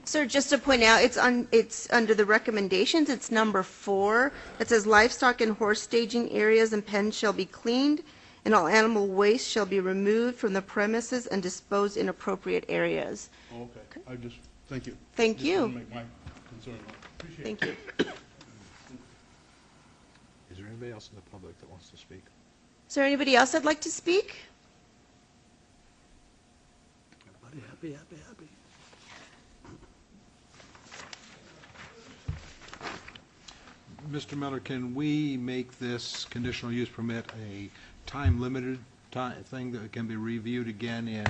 Sir, just to point out, it's under the recommendations, it's number 4. It says livestock and horse staging areas and pens shall be cleaned, and all animal waste shall be removed from the premises and disposed in appropriate areas. Oh, okay, thank you. Thank Just you. wanted to make my concern known. Appreciate it. Thank you. Is there anybody else in the public that wants to speak? Is there anybody else that'd like to speak? Everybody happy, happy, happy. Mr. Miller, can we make this conditional use permit a time-limited thing that can be reviewed again in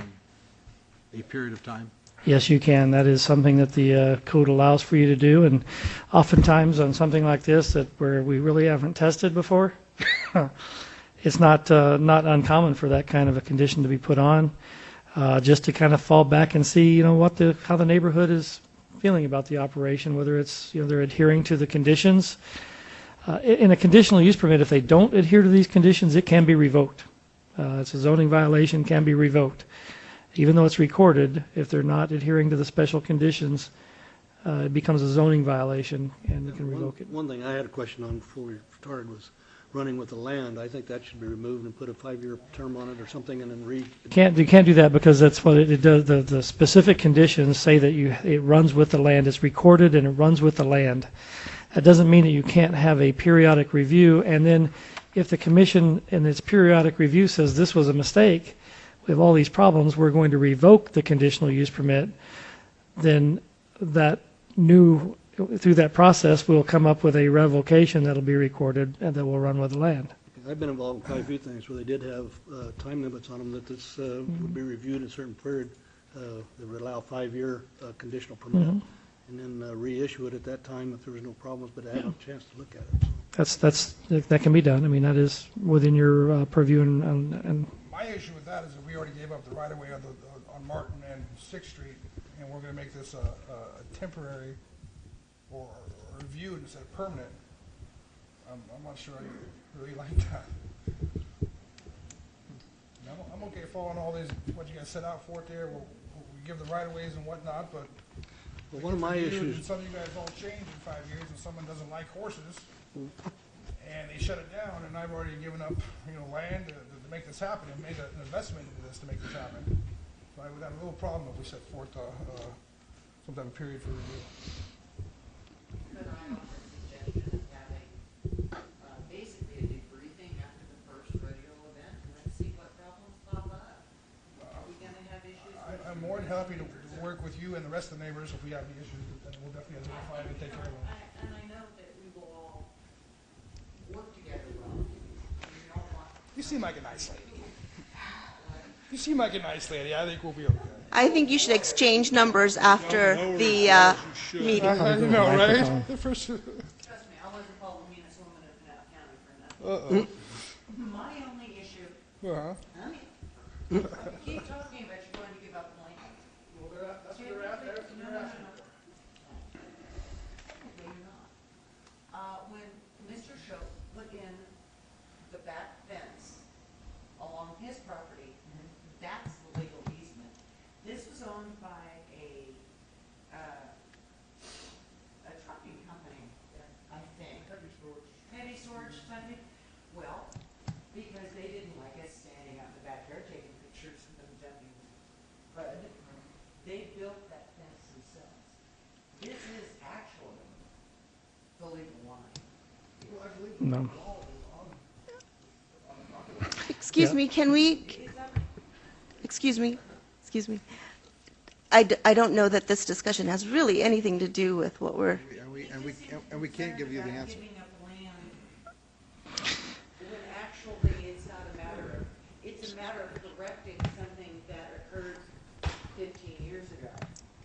a period of time? Yes, you can. That is something that the code allows for you to do, and oftentimes on something like this where we really haven't tested before, it's not uncommon for that kind of a condition to be put on, just to kind of fall back and see, how the neighborhood is feeling about the operation, whether it's, they're adhering to the conditions. In a conditional use permit, if they don't adhere to these conditions, it can be revoked. It's a zoning violation, can be revoked. Even though it's recorded, if they're not adhering to the special conditions, it becomes a zoning violation, and you can revoke it. One thing I had a question on before we started was running with the land. I think that should be removed and put a 5-year term on it or something, and then You can't do that, because that's what it does. The specific conditions say that it runs with the land. It's recorded and it runs with the land. That doesn't mean that you can't have a periodic review, and then if the commission in its periodic review says this was a mistake, we have all these problems, we're going to revoke the conditional use permit, then through that process, we'll come up with a revocation that'll be recorded and that will run with the land. I've been involved in quite a few things where they did have time limits on them, that this would be reviewed in a certain period. They would allow 5-year conditional permit, and then reissue it at that time if there was no problems, but I had a chance to look at it. So. That can be done. I mean, that is within your purview. And My issue with that is that we already gave up the right-of-way on on Martin and Sixth Street, and we're gonna make this a temporary or review instead of permanent, I'm not sure I really like that. I'm okay following all these, what you guys set out for it there, we'll give the right-of-ways and whatnot, but Well, one of my issues, some of you guys all change in 5 years, and someone doesn't like horses, and they shut it down, and I've already given up, land to make this happen, and made an investment into this to make this happen. So I would have a little problem if we set forth some type of period for review. Could I offer a suggestion of having, basically a debriefing after the first rodeo event, and let's see what problems pop up? Are we gonna have issues? I'm more than happy to work with you and the rest of the neighbors if we have the issues, and we'll definitely identify and take care of them. And I know that we will all work together well. We don't want. You seem like a nice lady. You seem like a nice lady. I think we'll be okay. I think you should exchange numbers after the meeting. I know, right? The first. Trust me, I wasn't called the meanest woman in Pinellas County for nothing. My only issue, honey, keep talking about you're going to give up land. Well, that's what they're after. No. Okay, you're not. When Mr. Shope put in the back fence along his property, that's the legal easement. This was owned by a trucking company, I think. Heavy storage company. Well, because they didn't like us standing out in the backyard taking pictures of them jumping mud, they built that fence themselves. This is actually the legal line. No. Excuse me, can we, excuse me. I don't know that this discussion has really anything to do with what we're, And we can't give you the answer. Giving up land when actually it's not a matter of, it's a matter of correcting something that occurred 15 years ago.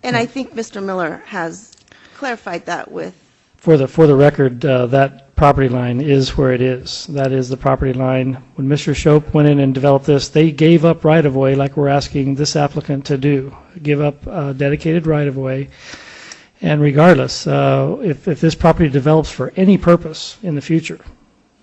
and I think Mr. Miller has clarified that with, For the record, that property line is where it is. That is the property line. When Mr. Shope went in and developed this, they gave up right-of-way like we're asking this applicant to do, give up dedicated right-of-way. And regardless, if this property develops for any purpose in the future,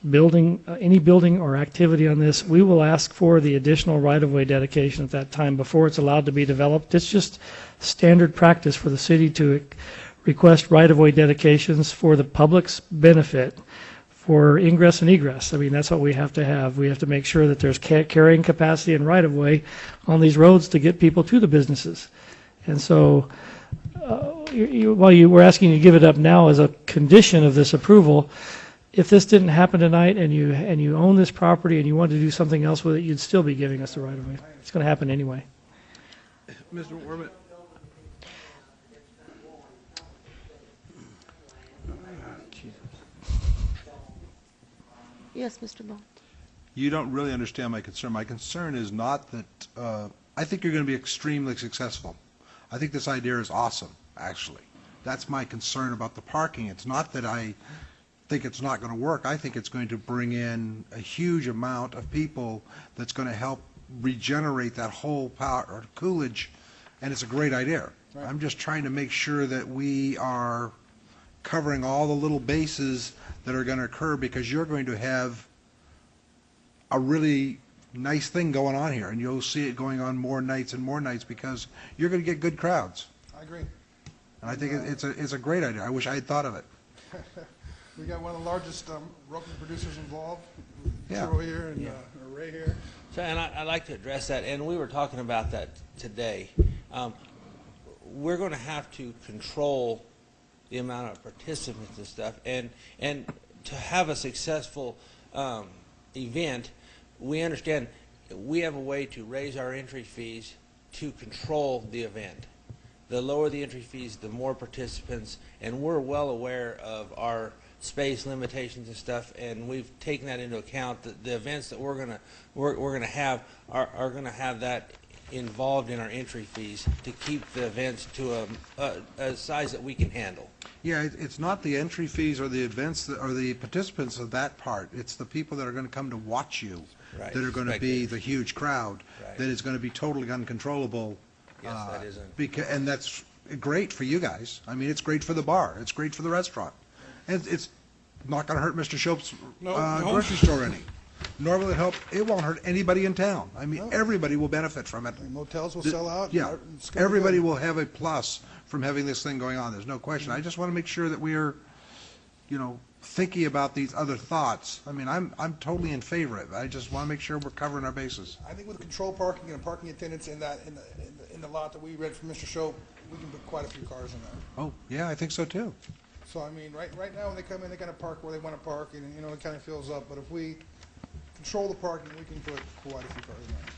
any building or activity on this, we will ask for the additional right-of-way dedication at that time before it's allowed to be developed. It's just standard practice for the city to request right-of-way dedications for the public's benefit for ingress and egress. I mean, that's what we have to have. We have to make sure that there's carrying capacity and right-of-way on these roads to get people to the businesses. And so while you were asking to give it up now as a condition of this approval, if this didn't happen tonight and you own this property and you wanted to do something else with it, you'd still be giving us the right-of-way. It's going to happen anyway. Mr. Worman. yes, Mr. Bond. You don't really understand my concern. My concern is not that, I think you're going to be extremely successful. I think this idea is awesome, actually. That's my concern about the parking. It's not that I think it's not going to work. I think it's going to bring in a huge amount of people that's going to help regenerate that whole Coolidge, and it's a great idea. Right. I'm just trying to make sure that we are covering all the little bases that are going to occur, because you're going to have a really nice thing going on here, and you'll see it going on more nights and more nights because you're going to get good crowds. I agree. And I think it's a great idea. I wish I had thought of it. We got one of the largest roping producers involved, Yeah. Joe here and Ray here. So, and I'd like to address that, and we were talking about that today. We're going to have to control the amount of participants and stuff, and to have a successful event, we understand we have a way to raise our entry fees to control the event. The lower the entry fees, the more participants, and we're well aware of our space limitations and stuff, and we've taken that into account. That the events that we're gonna have are gonna have that involved in our entry fees to keep the events to a size that we can handle. Yeah, it's not the entry fees or the events or the participants of that part. It's the people that are going to come to watch you, Right. that are going to be the huge crowd, Right. that is going to be totally uncontrollable Yes, that is in. And that's great for you guys. I mean, it's great for the bar. It's great for the restaurant. And it's not going to hurt Mr. Shope's No. grocery store any. Nor will it help, it won't hurt anybody in town. I mean, everybody will benefit from it. Motels will sell out. Yeah, It's gonna be everybody good. will have a plus from having this thing going on. There's no question. I just want to make sure that we are, thinking about these other thoughts. I mean, I'm totally in favor of it. I just want to make sure we're covering our bases. I think with control parking and parking attendants in the lot that we read from Mr. Shope, we can put quite a few cars in there. Oh, yeah, I think so too. So, I mean, right now, when they come in, they kind of park where they want to park, and, it kind of fills up. But if we control the parking, we can put quite a few cars in there.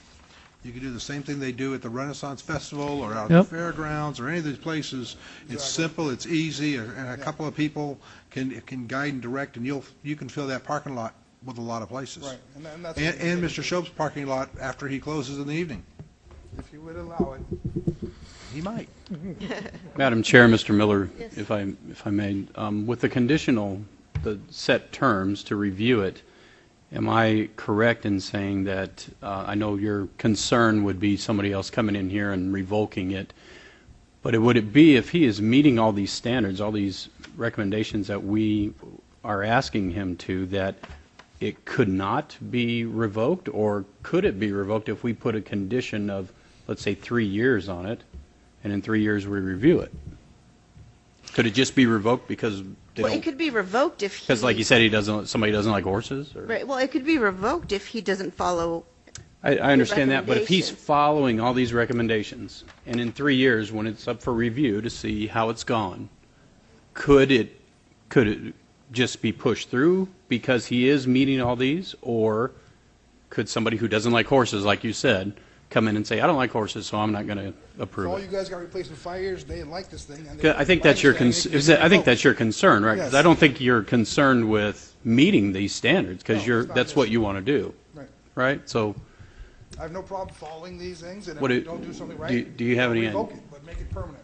You can do the same thing they do at the Renaissance Festival or out Yep. at the fairgrounds or any of these places. It's simple, it's easy, and a couple of people can guide and direct, and you can fill that parking lot with a lot of places. Right, and that's. And Mr. Shope's parking lot after he closes in the evening. If you would allow it. He might. Madam Chair, Mr. Miller, Yes. if I may, with the set terms to review it, am I correct in saying that, I know your concern would be somebody else coming in here and revoking it, but would it be if he is meeting all these standards, all these recommendations that we are asking him to, that it could not be revoked, or could it be revoked if we put a condition of, let's say, 3 years on it, and in 3 years we review it? Could it just be revoked because they Well, it don't, could be revoked if he... because like you said, somebody doesn't like horses? Or? Right, well, it could be revoked if he doesn't follow... I understand that, but if he's recommendations. following all these recommendations, and in 3 years, when it's up for review to see how it's gone, could it just be pushed through because he is meeting all these? Or could somebody who doesn't like horses, like you said, come in and say, I don't like horses, so I'm not going to If approve all it? you guys got replaced in 5 years, they didn't like this thing. And I think that's your I think that's your concern, right? Because Yes. I don't think you're concerned with meeting these standards, because No, it's not that's this. what you want to do, Right. right? So I have no problem following these things, and if What we do- don't do something do- right, do you have any- revoke it, but make it permanent.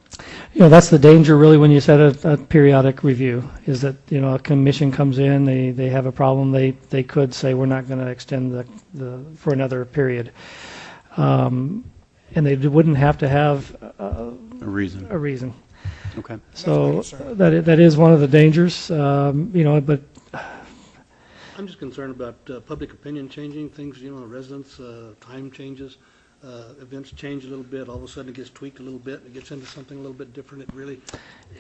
That's the danger really when you set a periodic review, is that, a commission comes in, they have a problem, they could say, we're not going to extend for another period. And they wouldn't have to have a reason. a reason. Okay. So That's my concern. that is one of the dangers, but I'm just concerned about public opinion changing, things, residents, time changes, events change a little bit, all of a sudden it gets tweaked a little bit, it gets into something a little bit different, it really,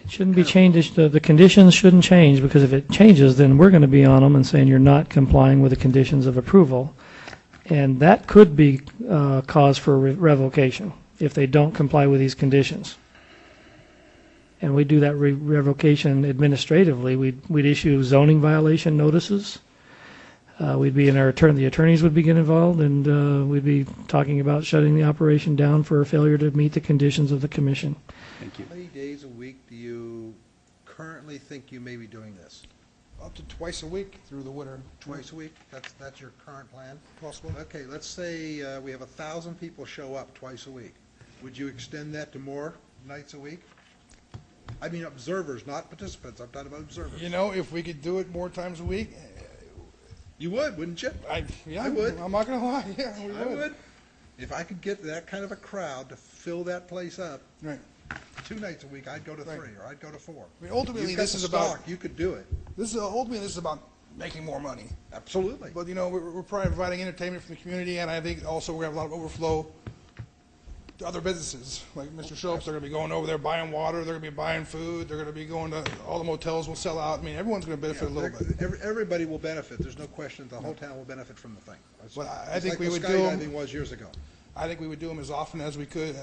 it shouldn't be changed. The conditions shouldn't change, because if it changes, then we're going to be on them and saying you're not complying with the conditions of approval. And that could be cause for revocation if they don't comply with these conditions. And we do that revocation administratively. We'd issue zoning violation notices. We'd be the attorneys would get involved, and we'd be talking about shutting the operation down for a failure to meet the conditions of the commission. Thank you. How many days a week do you currently think you may be doing this? Up to twice a week through the winter. Twice a week? That's your current plan? Possible. Okay, let's say we have 1,000 people show up twice a week. Would you extend that to more nights a week? I mean observers, not participants. I'm talking about observers. If we could do it more times a week, You would, wouldn't you? yeah, I would. I'm not gonna lie, yeah, we I would. If I could get that kind of a crowd to fill that place up Right. 2 nights a week, I'd go to 3 Right. or I'd go to 4. I mean, ultimately, You've got this the is about stock, you could do it. ultimately this is about making more money. Absolutely. But we're providing entertainment for the community, and I think also we have a lot of overflow to other businesses. Like Mr. Schultz, they're going to be going over there buying water, they're going to be buying food, they're going to be going to all the motels will sell out. I mean, everyone's going to benefit a little bit. Everybody will benefit. There's no question. The whole town will benefit from the thing. It's- But I it's think like we the would do 'em- skydiving was years ago. I think we would do them as often as we could,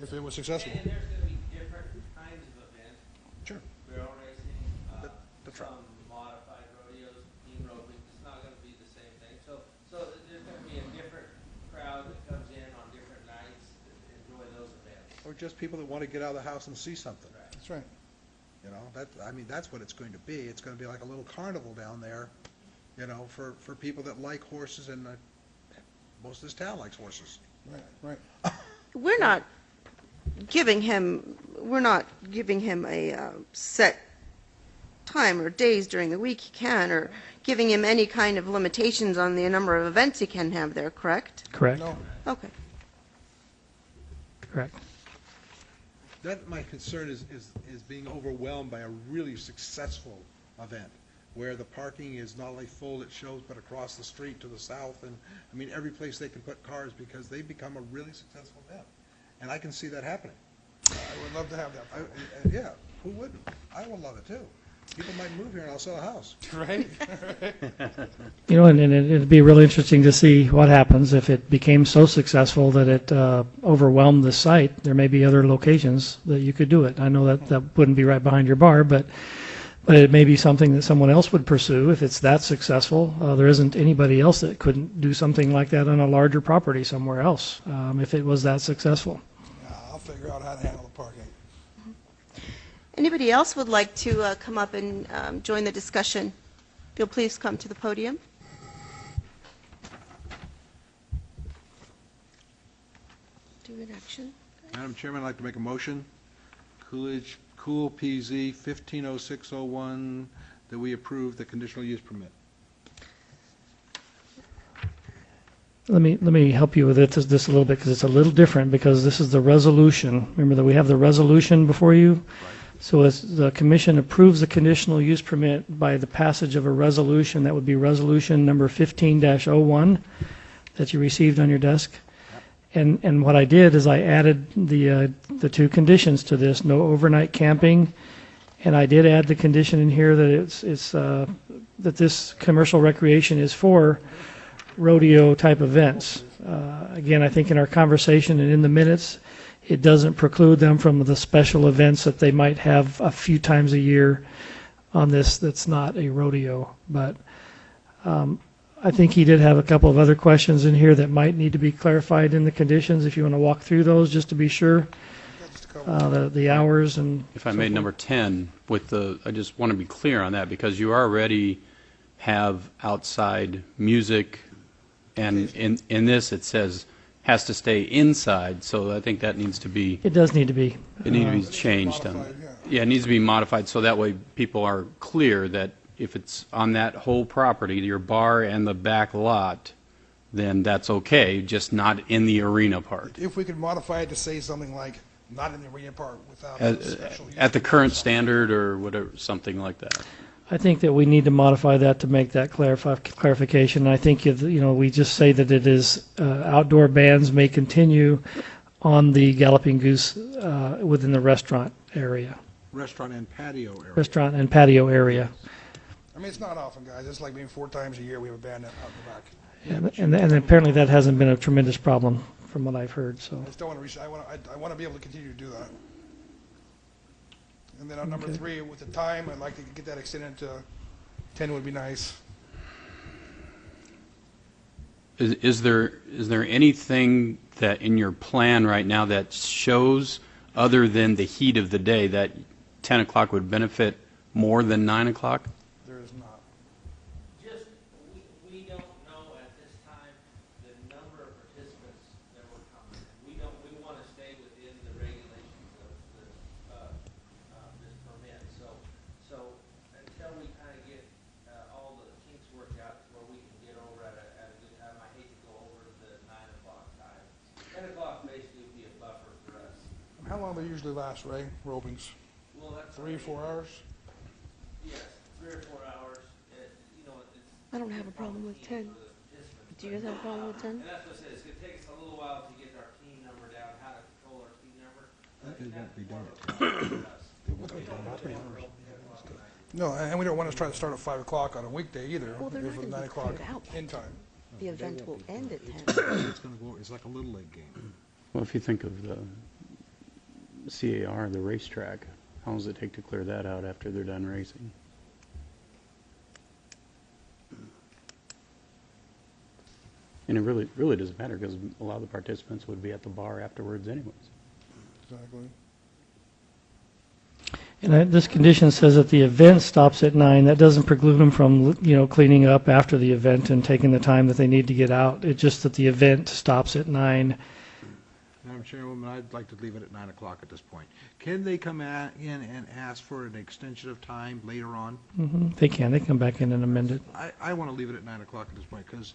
if it was successful. And there's going to be different kinds of events. Sure. Barrel racing, That's right. some modified rodeos, team roping. It's not going to be the same thing. So there's going to be a different crowd that comes in on different nights to enjoy those events. Or just people that want to get out of the house and see something. That's right. That's what it's going to be. It's going to be like a little carnival down there, for people that like horses, and most of this town likes horses. Right. We're not giving him a set time or days during the week he can, or giving him any kind of limitations on the number of events he can have there, correct? Correct. No, Okay. Correct. That, my concern is being overwhelmed by a really successful event, where the parking is not only full, it shows, but across the street to the south, and, I mean, every place they can put cars, because they become a really successful event. And I can see that happening. I would love to have that. Yeah, who wouldn't? I would love it too. People might move here and I'll sell a house. Right? You know, and it'd be really interesting to see what happens if it became so successful that it overwhelmed the site. There may be other locations that you could do it. I know that wouldn't be right behind your bar, but it may be something that someone else would pursue if it's that successful. There isn't anybody else that couldn't do something like that on a larger property somewhere else if it was that successful. Yeah, I'll figure out how to handle the parking. Anybody else would like to come up and join the discussion? If you'll please come to the podium. Do an action. Madam Chairman, I'd like to make a motion. Coolidge, Cool PZ 150601, that we approve the conditional use permit. Let me help you with this a little bit, because it's a little different, because this is the resolution. Remember that we have the resolution before you? Right. So as the commission approves the conditional use permit by the passage of a resolution, that would be resolution number 15-01 that you received on your desk. And what I did is I added the two conditions to this: no overnight camping, and I did add the condition in here that that this commercial recreation is for rodeo type events. Again, I think in our conversation and in the minutes, it doesn't preclude them from the special events that they might have a few times a year on this that's not a rodeo. But I think he did have a couple of other questions in here that might need to be clarified in the conditions, if you want to walk through those just to be sure. The hours and if I may, number 10, I just want to be clear on that, because you already have outside music, and in this it says has to stay inside, so I think that needs to be. It does need to be. It needs to be changed. Yeah, it needs to be modified, so that way people are clear that if it's on that whole property, your bar and the back lot, then that's okay, just not in the arena part. If we could modify it to say something like, not in the arena part without a special use. At the current standard or whatever, something like that. I think that we need to modify that to make that clarification. I think we just say that it is outdoor bands may continue on the Galloping Goose within the restaurant area. Restaurant and patio area. Restaurant and patio area. I mean, it's not often, guys. It's like maybe 4 times a year we have a band out in the back. And apparently that hasn't been a tremendous problem from what I've heard. So I just don't want to I want to be able to continue to do that. And then on number 3, with the time, I'd like to get that extended to 10 would be nice. Is there anything that in your plan right now that shows, other than the heat of the day, that 10 o'clock would benefit more than 9 o'clock? There is not. Just, we don't know at this time the number of participants that were coming. We want to stay within the regulations of this permit. So until we kind of get all the kinks worked out where we can get over at a good time, I hate to go over the 9 o'clock time. 10 o'clock basically would be a buffer for us. How long do they usually last, Ray? Ropings? Well, that's 3 or 4 hours? Yes, 3 or 4 hours. I don't have a problem with 10. Do you guys have a problem with 10? And that's what I said, it's going to take us a little while to get our team number down, how to control our team number. It won't be done. No, and we don't want to try to start at 5 o'clock on a weekday either. Well, they're not If gonna it's 9 be o'clock cleared out. in time. The event will end at 10. It's like a little league game. Well, if you think of the CAR, the racetrack, how long does it take to clear that out after they're done racing? And it really doesn't matter, because a lot of the participants would be at the bar afterwards anyways. Exactly. And this condition says that the event stops at 9. That doesn't preclude them from, cleaning up after the event and taking the time that they need to get out. It's just that the event stops at 9. Madam Chairwoman, I'd like to leave it at 9 o'clock at this point. Can they come in and ask for an extension of time later on? They can. They come back in and amend it. I want to leave it at 9 o'clock at this point, because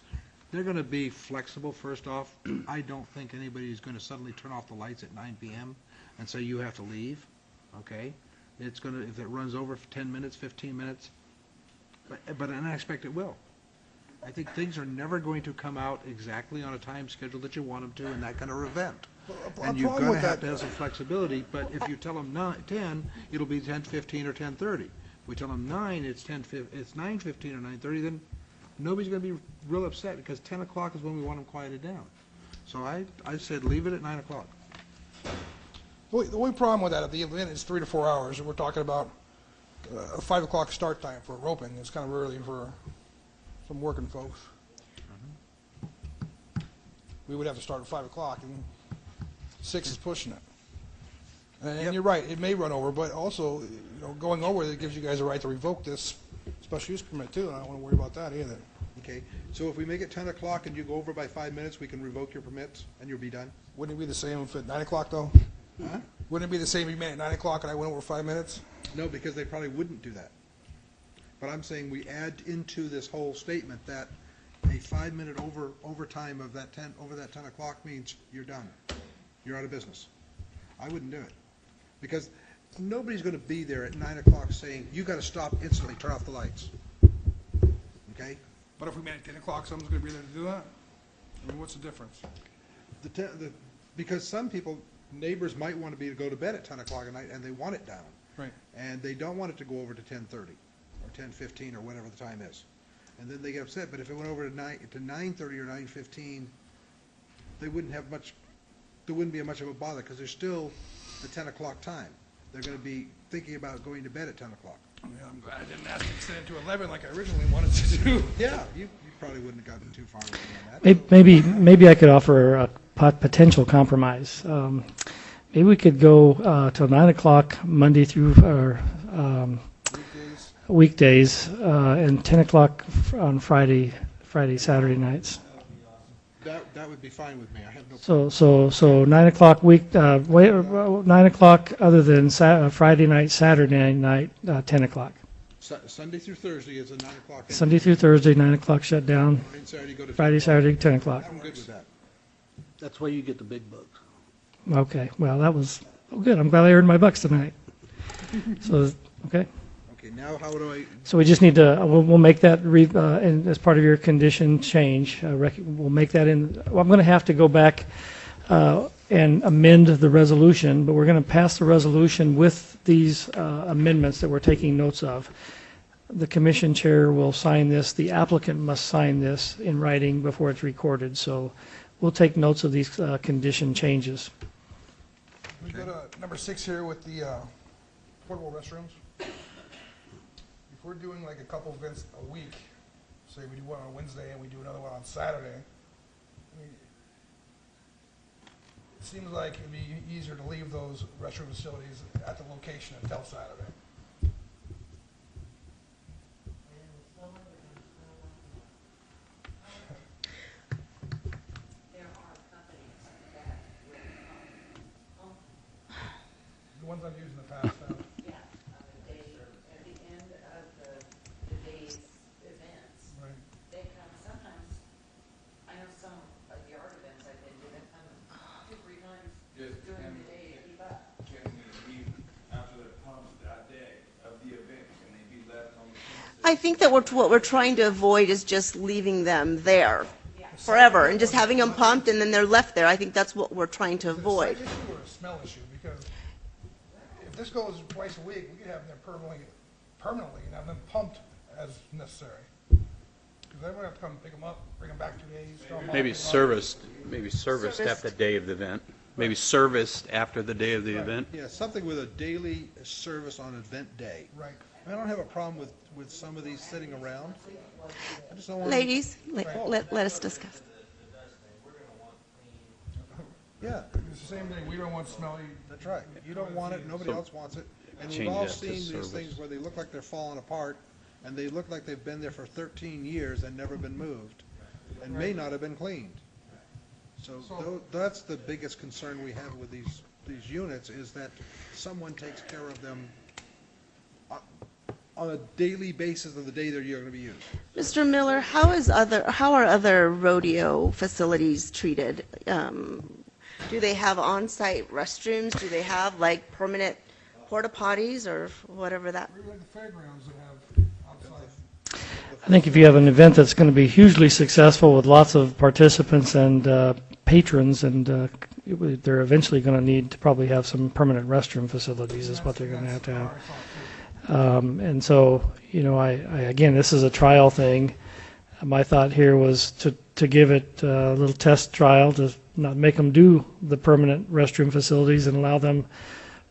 they're gonna be flexible, first off. I don't think anybody's gonna suddenly turn off the lights at 9 PM and say you have to leave, okay? It's gonna, if it runs over for 10 minutes, 15 minutes, but and I expect it will. I think things are never going to come out exactly on a time schedule that you want them to in that kind of event. And you're gonna have to have some flexibility, but if you tell them 10, it'll be 10:15 or 10:30. We tell them 9, it's 9:15 or 9:30, then nobody's gonna be real upset, because 10 o'clock is when we want them quieted down. So I said leave it at 9 o'clock. The only problem with that, if the event is 3 to 4 hours, and we're talking about a 5 o'clock start time for roping, it's kind of early for some working folks. We would have to start at 5 o'clock, and 6 is pushing it. And you're right, it may run over, but also, going over, it gives you guys a right to revoke this special use permit too, and I don't want to worry about that either. Okay, so if we make it 10 o'clock and you go over by 5 minutes, we can revoke your permits and you'll be done? Wouldn't it be the same if at 9 o'clock though? Huh? Wouldn't it be the same if you made it at 9 o'clock and I went over 5 minutes? No, because they probably wouldn't do that. But I'm saying we add into this whole statement that a 5-minute overtime of that 10 o'clock means you're done. You're out of business. I wouldn't do it, because nobody's going to be there at 9 o'clock saying you got to stop instantly, turn off the lights. Okay? But if we made it 10 o'clock, someone's going to be there to do that? I mean, what's the difference? Because some people, neighbors might want to go to bed at 10 o'clock at night and they want it down. Right. And they don't want it to go over to 10:30 or 10:15 or whatever the time is. And then they get upset. But if it went over to 9:30 or 9:15, they wouldn't have much. There wouldn't be much of a bother, because there's still the 10 o'clock time. They're going to be thinking about going to bed at 10 o'clock. Yeah, I'm glad I didn't ask to extend it to 11 like I originally wanted to do. Yeah, you probably wouldn't have gotten too far with me on that. Maybe I could offer a potential compromise. Maybe we could go till 9 o'clock Monday through weekdays, and 10 o'clock on Friday, Saturday nights. That would be fine with me. I have no problem. So 9 o'clock 9 o'clock other than Friday night, Saturday night, 10 o'clock. Sunday through Thursday is a 9 o'clock. Sunday through Thursday, 9 o'clock shut down. Friday, Saturday, 10 o'clock. I'm good with that. That's why you get the big bucks. Okay, well, that was good. I'm glad I earned my bucks tonight. So, okay. Okay, now how do I? So we just need to, we'll make that, and as part of your condition change, we'll make that in, well, I'm going to have to go back and amend the resolution, but we're going to pass the resolution with these amendments that we're taking notes of. The commission chair will sign this. The applicant must sign this in writing before it's recorded. So we'll take notes of these condition changes. We go to number 6 here with the portable restrooms. If we're doing like a couple events a week, say we do one on Wednesday and we do another one on Saturday, I mean, it seems like it'd be easier to leave those restroom facilities at the location until Saturday. The ones I've used in the past. Yeah, on the day, at the end of the day's events, Right. they come, sometimes, I know some of the art events I've been to, they come 2-3 times during the day to keep up. Can we leave after the pumps that day of the event? Can they be left on the premises? I think that what we're trying to avoid is just leaving them there forever and just having them pumped and then they're left there. I think that's what we're trying to Is it a avoid. site issue or a smell issue? Because if this goes twice a week, we could have them permanently and have them pumped as necessary. Because everyone have to come pick them up, bring them back 2 days. throw 'em off, Maybe pick 'em up. serviced after the day of the event. Maybe serviced after the day of the event. Yeah, something with a daily service on event day. Right. I don't have a problem with some of these sitting around. I just don't want. Ladies, let us discuss. Yeah, It's the same thing. We don't want smelly. that's right. You don't want it, nobody else wants it. And we've Change all that to seen these service. things where they look like they're falling apart, and they look like they've been there for 13 years and never been moved, and may not have been cleaned. So that's the biggest concern we have with these units, is that someone takes care of them on a daily basis of the day that you're going to be used. Mr. Miller, how are other rodeo facilities treated? Do they have on-site restrooms? Do they have like permanent porta potties or whatever that? We're like the fairgrounds that have outside. I think if you have an event that's going to be hugely successful with lots of participants and patrons, and they're eventually going to need to probably have some permanent restroom facilities is what they're going to have. And so, again, this is a trial thing. My thought here was to give it a little test trial, to not make them do the permanent restroom facilities and allow them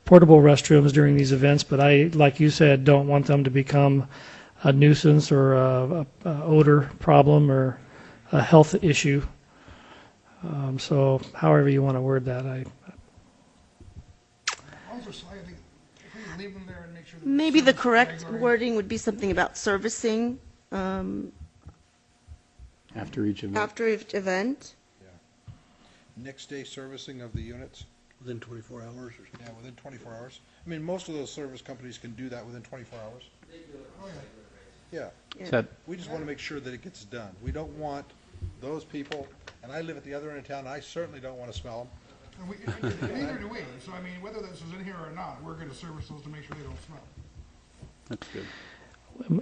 portable restrooms during these events. But I, like you said, don't want them to become a nuisance or a odor problem or a health issue. So however you want to word that, Also, I think if we leave them there and make sure that Maybe the service correct regularly- wording would be something about servicing After each event. after each event. Next day servicing of the units, Within 24 hours or something. yeah, within 24 hours. I mean, most of those service companies can do that within 24 hours. Yeah, Is that, we just want to make sure that it gets done. We don't want those people, and I live at the other end of town, I certainly don't want to smell them. And neither do we. So I mean, whether this is in here or not, we're going to service those to make sure they don't smell. that's good.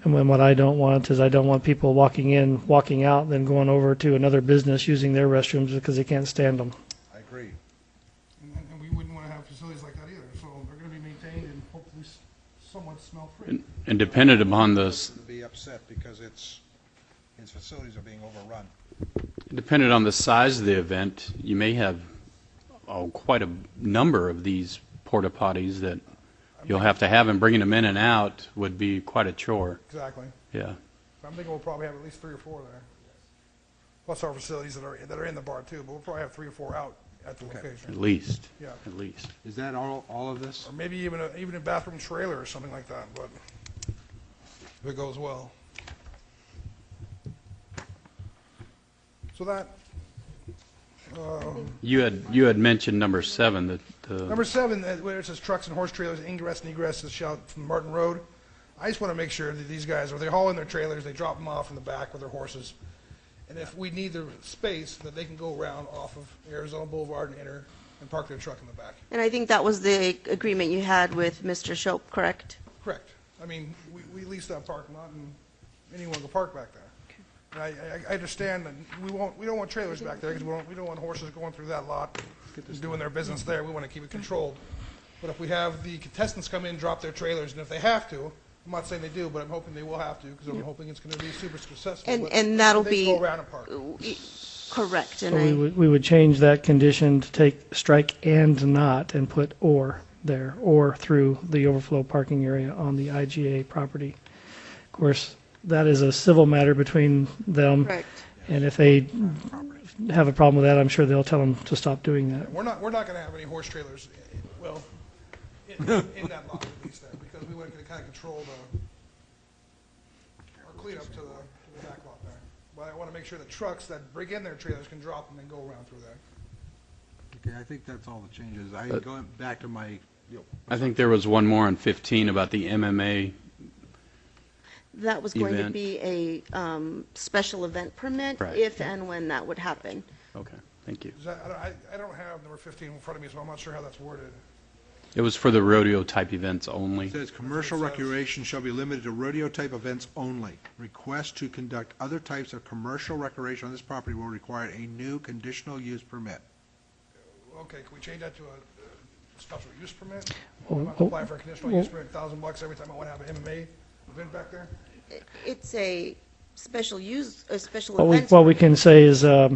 And when what I don't want is I don't want people walking in, walking out, then going over to another business using their restrooms because they can't stand them. I agree. And we wouldn't want to have facilities like that either. So they're going to be maintained and hopefully somewhat smell-free. And dependent upon the, To be upset because his facilities are being overrun. dependent on the size of the event, you may have quite a number of these porta potties that you'll have to have, and bringing them in and out would be quite a chore. Exactly. Yeah. I'm thinking we'll probably have at least 3 or 4 there. Plus our facilities that are in the bar too, but we'll probably have 3 or 4 out at the At location. least. Yeah. At least. Is that all of this? Or maybe even a bathroom trailer or something like that, but if it goes well. So that, You had mentioned number 7, that number 7, where it says trucks and horse trailers, ingress and egress is shall from Martin Road. I just want to make sure that these guys, or they haul in their trailers, they drop them off in the back with their horses. And if we need the space, that they can go around off of Arizona Boulevard and enter and park their truck in the back. And I think that was the agreement you had with Mr. Shope, correct? Correct. I mean, we lease that parking lot and anyone can park back there. And I understand that we don't want trailers back there because we don't want horses going through that lot and doing their business there. We want to keep it controlled. But if we have the contestants come in, drop their trailers, and if they have to, I'm not saying they do, but I'm hoping they will have to because I'm hoping it's going to be super successful. But And that'll they be can go around and park. Correct. So And we would change that condition to take strike and not and put or there, or through the overflow parking area on the IGA property. Of course, that is a civil matter between them. Correct. And if they have a problem with that, I'm sure they'll tell them to stop doing that. We're not going to have any horse trailers, in that lot at least there, because we want to kind of control our cleanup to the back lot there. But I want to make sure the trucks that bring in their trailers can drop them and go around through there. Okay, I think that's all the changes. Going back to my, I think there was one more on 15 about the MMA. that was going to Event. be a special event permit Right. if and when that would happen. Okay, thank you. I don't have number 15 in front of me, so I'm not sure how that's worded. It was for the rodeo-type events only. it says, commercial recreation shall be limited to rodeo-type events only. Request to conduct other types of commercial recreation on this property will require a new conditional use permit. Okay, can we change that to a special use permit? Well, I'm not applying for a conditional use permit, $1,000 every time I want to have an MMA event back there? It's a special event. What we can say is, I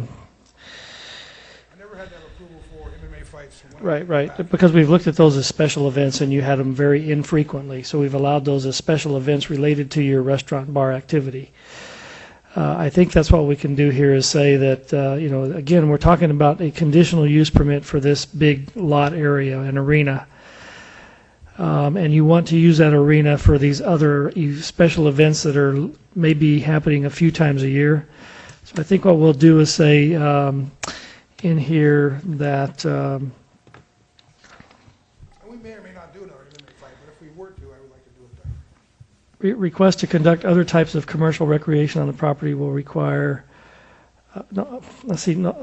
never had to have approval for MMA fights. right, because we've looked at those as special events and you had them very infrequently. So we've allowed those as special events related to your restaurant bar activity. I think that's what we can do here is say that, again, we're talking about a conditional use permit for this big lot area, an arena. And you want to use that arena for these other special events that are maybe happening a few times a year. So I think what we'll do is say in here that, And we may or may not do another MMA fight, but if we were to, I would like to do it there. request to conduct other types of commercial recreation on the property will require, no, let's see, no,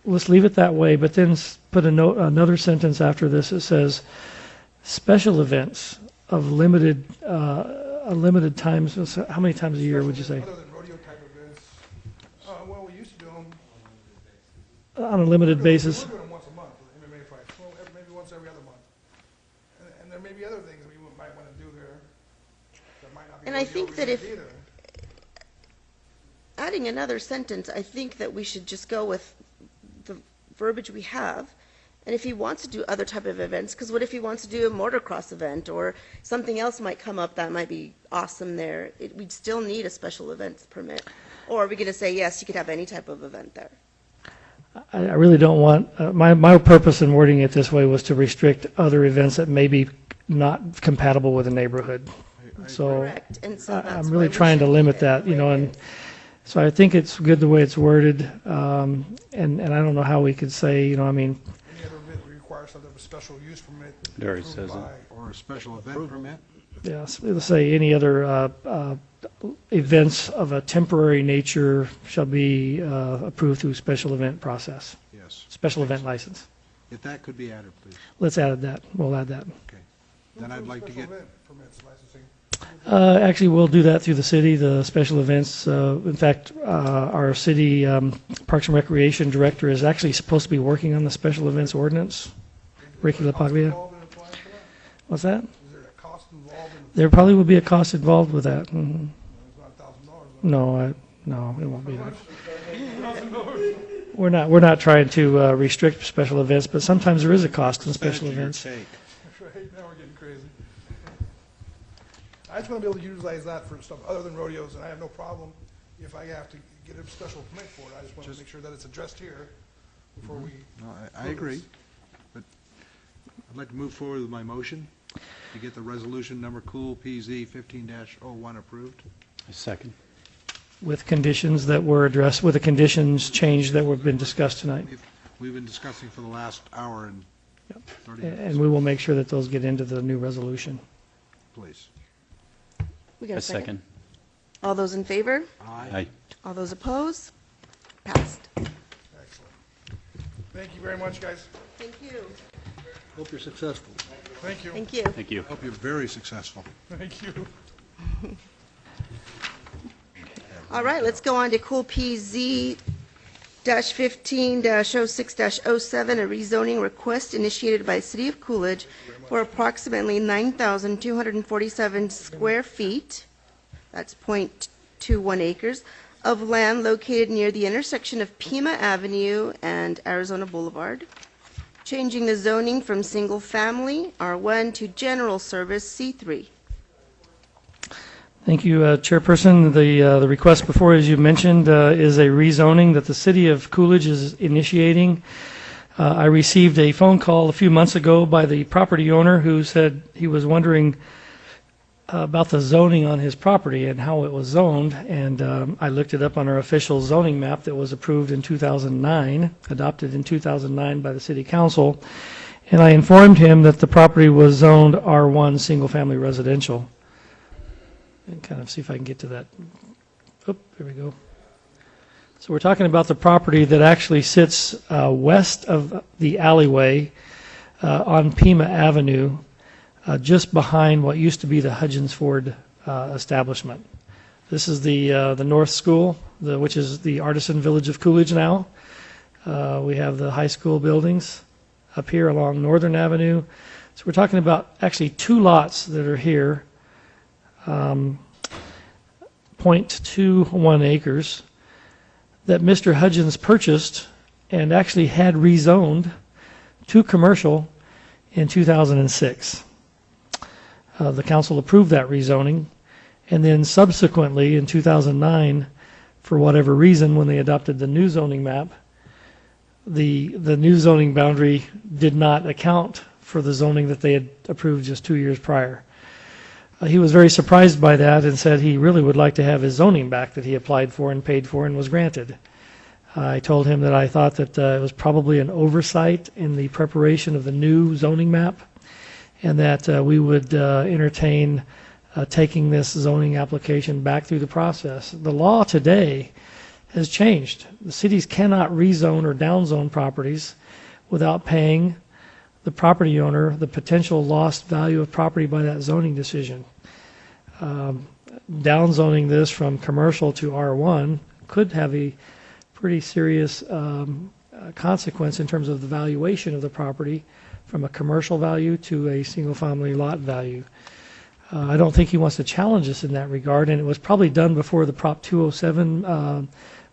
let's leave it that way, but then put a note, another sentence after this. It says, special events of limited, a limited times. So how many times a year would you say? Other than rodeo type events, well, we used to do them. On a limited basis. We're doing them once a month, the MMA fights, well, maybe once every other month. And there may be other things we might want to do there that might not be. And I think that if, either. adding another sentence, I think that we should just go with the verbiage we have. And if he wants to do other type of events, because what if he wants to do a motocross event or something else might come up that might be awesome there? We'd still need a special events permit. Or are we going to say, yes, you could have any type of event there? I really don't want, my purpose in wording it this way was to restrict other events that may be not compatible with the neighborhood. So Correct. And so that's I'm why really we trying to should limit leave it that, the you way know, it and is. so I think it's good the way it's worded. And I don't know how we could say, you know, I mean, Any other event requires some type of special use permit. There it approved says it. by- Or a special event permit? yes, let's say any other events of a temporary nature shall be approved through special event process, Yes. special event license. If that could be added, please. Let's add that. We'll add that. Okay. Then I'd like to Special get, event permits licensing. Actually, we'll do that through the city, the special events. In fact, our city Parks and Recreation Director is actually supposed to be working on the special events ordinance. Ricky LaPaglia. Involved in applying for that? What's that? Is there a cost involved in, There probably will be a cost involved with that. Mhm. it's not $1,000? No, it won't be that. We're not trying to restrict special events, but sometimes there is a cost in special events. Right, now we're getting crazy. I just want to be able to utilize that for stuff other than rodeos, and I have no problem if I have to get a special permit for it. I just want to make sure that it's addressed here before we. no, I agree, but I'd like to move forward with my motion to get the resolution number Cool PZ 15-01 approved. A second. With conditions that were addressed, with the conditions changed that have been discussed tonight. We've been discussing for the last hour and 30 And minutes, we will make sure that those get into the new resolution. please. We got A second. All those in favor? Aye. All those opposed? Passed. Excellent. Thank you very much, guys. Thank you. Hope you're successful. Thank you. Thank you. Thank you. Hope you're very successful. Thank you. All right, let's go on to Cool PZ -15-06-07, a rezoning request initiated by City of Coolidge for approximately 9,247 square feet, that's .21 acres, of land located near the intersection of Pima Avenue and Arizona Boulevard, changing the zoning from single-family, R1, to general service, C3. Thank you, Chairperson. The request before, as you mentioned, is a rezoning that the City of Coolidge is initiating. I received a phone call a few months ago by the property owner who said he was wondering about the zoning on his property and how it was zoned, and I looked it up on our official zoning map that was approved in 2009, adopted in 2009 by the City Council, and I informed him that the property was zoned R1 Single Family Residential. And kind of see if I can get to that. Oop, there we go. So we're talking about the property that actually sits west of the alleyway on Pima Avenue, just behind what used to be the Hudgens Ford establishment. This is the North School, which is the Artisan Village of Coolidge now. We have the high school buildings up here along Northern Avenue. So we're talking about actually two lots that are here. 0.21 acres that Mr. Hudgens purchased and actually had rezoned to commercial in 2006. The council approved that rezoning, and then subsequently in 2009, for whatever reason, when they adopted the new zoning map, the new zoning boundary did not account for the zoning that they had approved just 2 years prior. He was very surprised by that and said he really would like to have his zoning back that he applied for and paid for and was granted. I told him that I thought that it was probably an oversight in the preparation of the new zoning map, and that we would entertain taking this zoning application back through the process. The law today has changed. The cities cannot rezone or downzone properties without paying the property owner the potential lost value of property by that zoning decision. Downzoning this from commercial to R1 could have a pretty serious consequence in terms of the valuation of the property from a commercial value to a single-family lot value. I don't think he wants to challenge us in that regard, and it was probably done before the Prop 207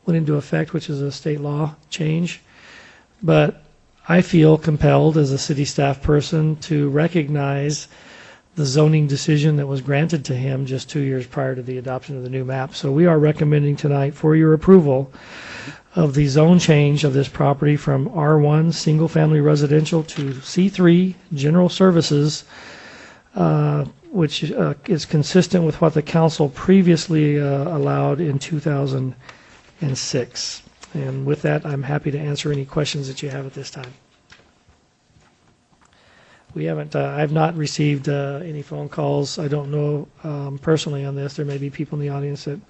went into effect, which is a state law change. But I feel compelled as a city staff person to recognize the zoning decision that was granted to him just 2 years prior to the adoption of the new map. So we are recommending tonight for your approval of the zone change of this property from R1 single family residential to C3 general services, which is consistent with what the council previously allowed in 2006. And with that, I'm happy to answer any questions that you have at this time. We haven't, I've not received any phone calls. I don't know personally on this. There may be people in the audience that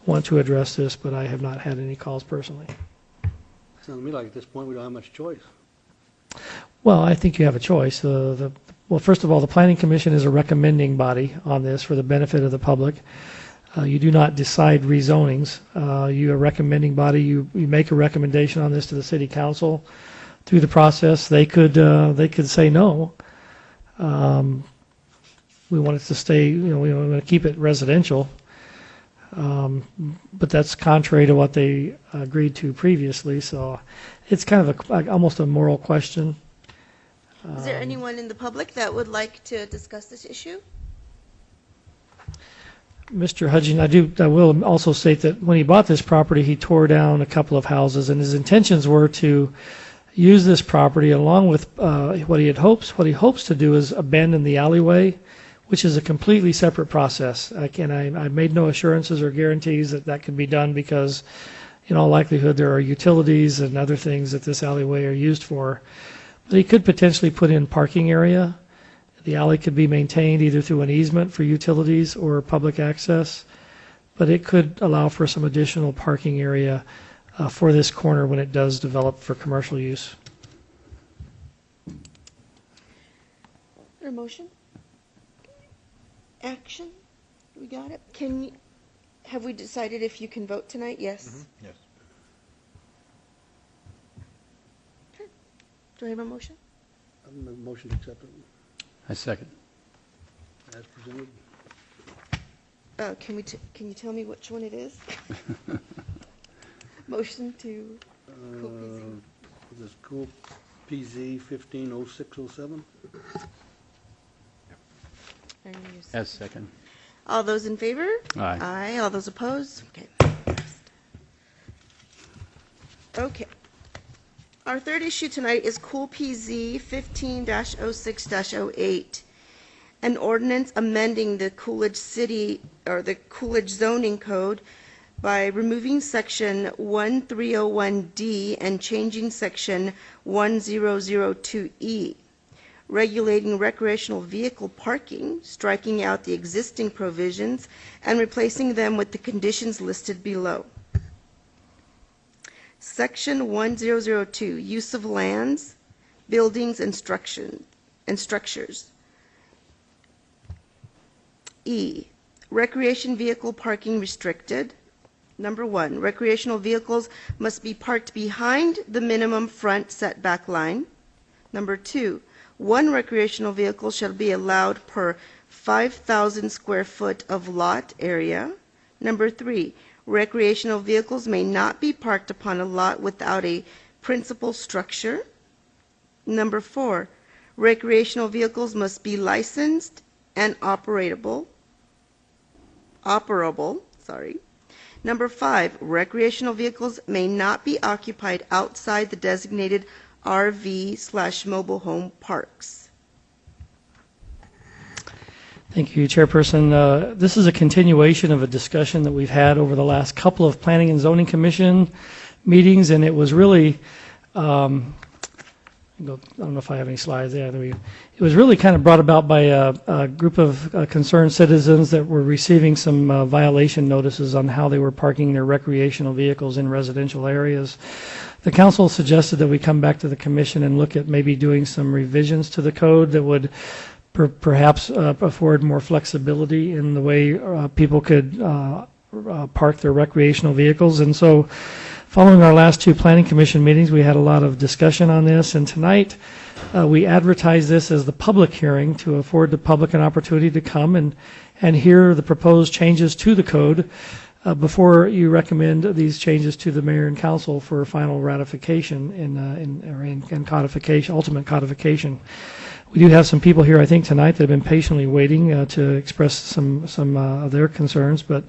want to address this, but I have not had any calls personally. Sounds to me like at this point we don't have much choice. Well, I think you have a choice. Well, first of all, the Planning Commission is a recommending body on this for the benefit of the public. You do not decide rezonings. You're a recommending body. You make a recommendation on this to the City Council. Through the process, they could say no. We want it to stay. We want to keep it residential. But that's contrary to what they agreed to previously. So it's kind of almost a moral question. Is there anyone in the public that would like to discuss this issue? Mr. Hudgin, I will also state that when he bought this property, he tore down a couple of houses, and his intentions were to use this property along with what he hopes to do is abandon the alleyway, which is a completely separate process. I made no assurances or guarantees that that can be done because, in all likelihood, there are utilities and other things that this alleyway are used for. But he could potentially put in parking area. The alley could be maintained either through an easement for utilities or public access, but it could allow for some additional parking area for this corner when it does develop for commercial use. Is there a motion? Action? We got it. Have we decided if you can vote tonight? Yes. Yes. Okay. Do I have a motion? I'm a motion to accept it I second. as presented. Can you tell me which one it is? Motion to Cool PZ. This Cool PZ 150607. As second. All those in favor? Aye. Aye. All those opposed? Okay. Okay. Our third issue tonight is Cool PZ 15-06-08, an ordinance amending the Coolidge City or the Coolidge zoning code by removing section 1301D and changing section 1002E, regulating recreational vehicle parking, striking out the existing provisions, and replacing them with the conditions listed below. Section 1002, use of lands, buildings, and structures. E, recreation vehicle parking restricted. Number 1, recreational vehicles must be parked behind the minimum front setback line. Number 2, 1 recreational vehicle shall be allowed per 5,000 square foot of lot area. Number 3, recreational vehicles may not be parked upon a lot without a principal structure. Number 4, recreational vehicles must be licensed and operable. Number 5, recreational vehicles may not be occupied outside the designated RV/mobile home parks. Thank you, Chairperson. This is a continuation of a discussion that we've had over the last couple of Planning and Zoning Commission meetings, and it was really I don't know if I have any slides there. It was really kind of brought about by a group of concerned citizens that were receiving some violation notices on how they were parking their recreational vehicles in residential areas. The council suggested that we come back to the commission and look at maybe doing some revisions to the code that would perhaps afford more flexibility in the way people could park their recreational vehicles. And so following our last two planning commission meetings, we had a lot of discussion on this, and tonight we advertised this as the public hearing to afford the public an opportunity to come and hear the proposed changes to the code before you recommend these changes to the mayor and council for final ratification in codification, ultimate codification. We do have some people here, I think, tonight that have been patiently waiting to express some of their concerns, but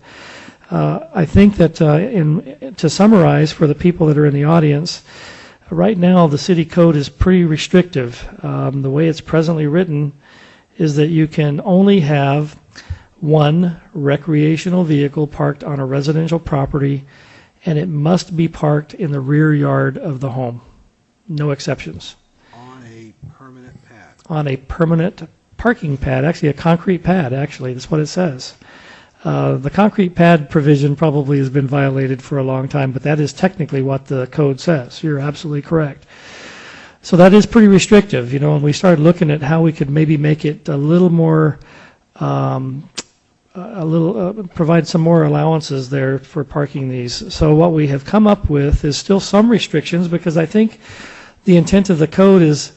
I think that to summarize for the people that are in the audience, right now the city code is pretty restrictive. The way it's presently written is that you can only have one recreational vehicle parked on a residential property, and it must be parked in the rear yard of the home. No exceptions. On a permanent pad. On a permanent parking pad, actually a concrete pad, actually, that's what it says. The concrete pad provision probably has been violated for a long time, but that is technically what the code says. You're absolutely correct. So that is pretty restrictive, you know, and we started looking at how we could maybe make it a little more, provide some more allowances there for parking these. So what we have come up with is still some restrictions, because I think the intent of the code is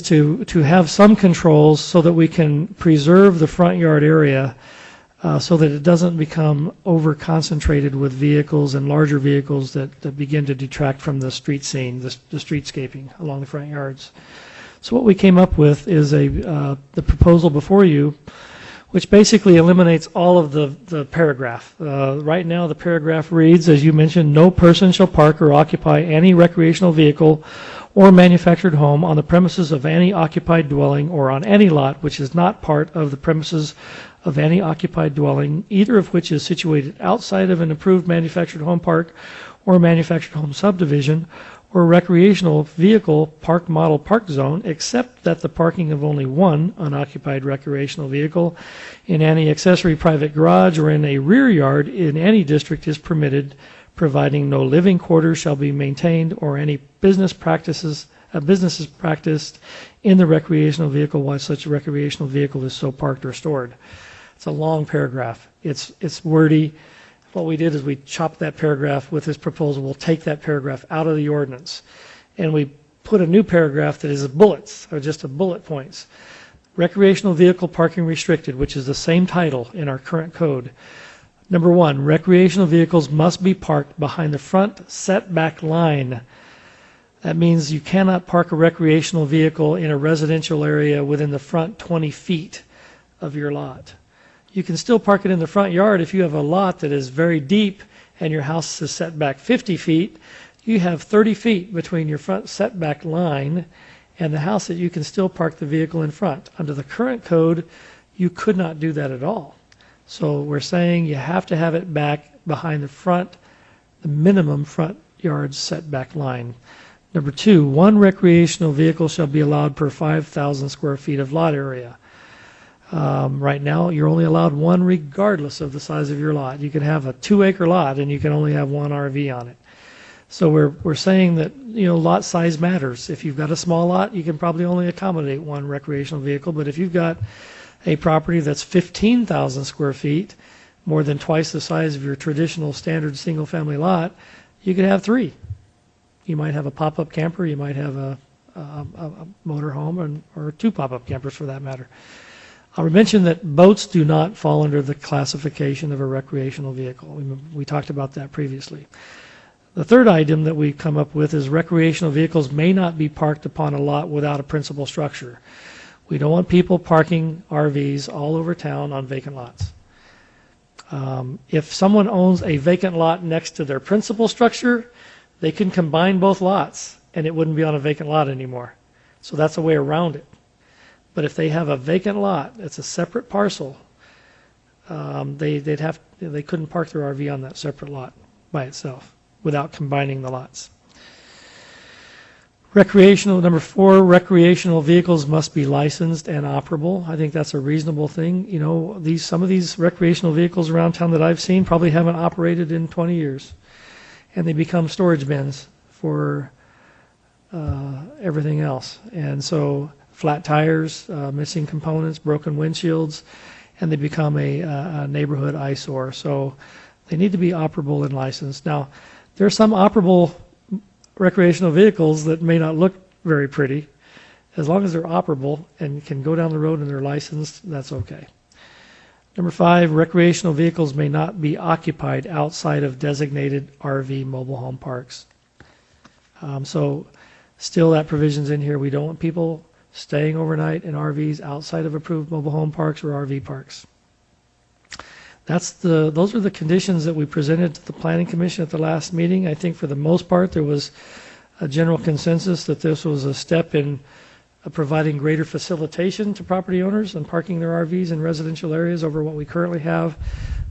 to have some controls so that we can preserve the front yard area so that it doesn't become over-concentrated with vehicles and larger vehicles that begin to detract from the street scene, the streetscaping along the front yards. So what we came up with is the proposal before you, which basically eliminates all of the paragraph. Right now the paragraph reads, as you mentioned, no person shall park or occupy any recreational vehicle or manufactured home on the premises of any occupied dwelling or on any lot which is not part of the premises of any occupied dwelling, either of which is situated outside of an approved manufactured home park or manufactured home subdivision or recreational vehicle park model park zone, except that the parking of only one unoccupied recreational vehicle in any accessory private garage or in a rear yard in any district is permitted, providing no living quarters shall be maintained or any business practices practiced in the recreational vehicle while such a recreational vehicle is so parked or stored. It's a long paragraph. It's wordy. What we did is we chopped that paragraph with this proposal. We'll take that paragraph out of the ordinance, and we put a new paragraph that is bullets, or just a bullet points. Recreational vehicle parking restricted, which is the same title in our current code. Number one, recreational vehicles must be parked behind the front setback line. That means you cannot park a recreational vehicle in a residential area within the front 20 feet of your lot. You can still park it in the front yard if you have a lot that is very deep and your house is set back 50 feet. You have 30 feet between your front setback line and the house that you can still park the vehicle in front. Under the current code, you could not do that at all. So we're saying you have to have it back behind the minimum front yard setback line. Number two, one recreational vehicle shall be allowed per 5,000 square feet of lot area. Right now, you're only allowed one regardless of the size of your lot. You can have a 2-acre lot and you can only have one RV on it. So we're saying that, you know, lot size matters. If you've got a small lot, you can probably only accommodate one recreational vehicle. But if you've got a property that's 15,000 square feet, more than twice the size of your traditional standard single-family lot, you could have 3. You might have a pop-up camper. You might have a motor home, or 2 pop-up campers for that matter. I'll mention that boats do not fall under the classification of a recreational vehicle. We talked about that previously. The third item that we come up with is recreational vehicles may not be parked upon a lot without a principal structure. We don't want people parking RVs all over town on vacant lots. If someone owns a vacant lot next to their principal structure, they can combine both lots and it wouldn't be on a vacant lot anymore. So that's a way around it. But if they have a vacant lot, it's a separate parcel, they couldn't park their RV on that separate lot by itself without combining the lots. Number 4, recreational vehicles must be licensed and operable. I think that's a reasonable thing. You know, some of these recreational vehicles around town that I've seen probably haven't operated in 20 years. And they become storage bins for everything else. And so flat tires, missing components, broken windshields, and they become a neighborhood eyesore. So they need to be operable and licensed. Now, there are some operable recreational vehicles that may not look very pretty. As long as they're operable and can go down the road and they're licensed, that's okay. Number 5, recreational vehicles may not be occupied outside of designated RV mobile home parks. So still that provision's in here. We don't want people staying overnight in RVs outside of approved mobile home parks or RV parks. Those are the conditions that we presented to the Planning Commission at the last meeting. I think for the most part there was a general consensus that this was a step in providing greater facilitation to property owners and parking their RVs in residential areas over what we currently have,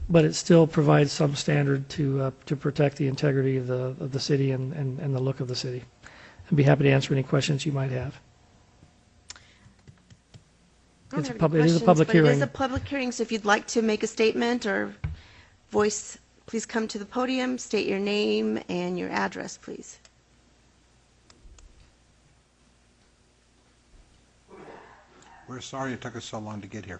but it still provides some standard to protect the integrity of the city and the look of the city. I'd be happy to answer any questions you might have. It is a public hearing. It is a public hearing, so if you'd like to make a statement or voice, please come to the podium, state your name and your address, please. We're sorry it took us so long to get here.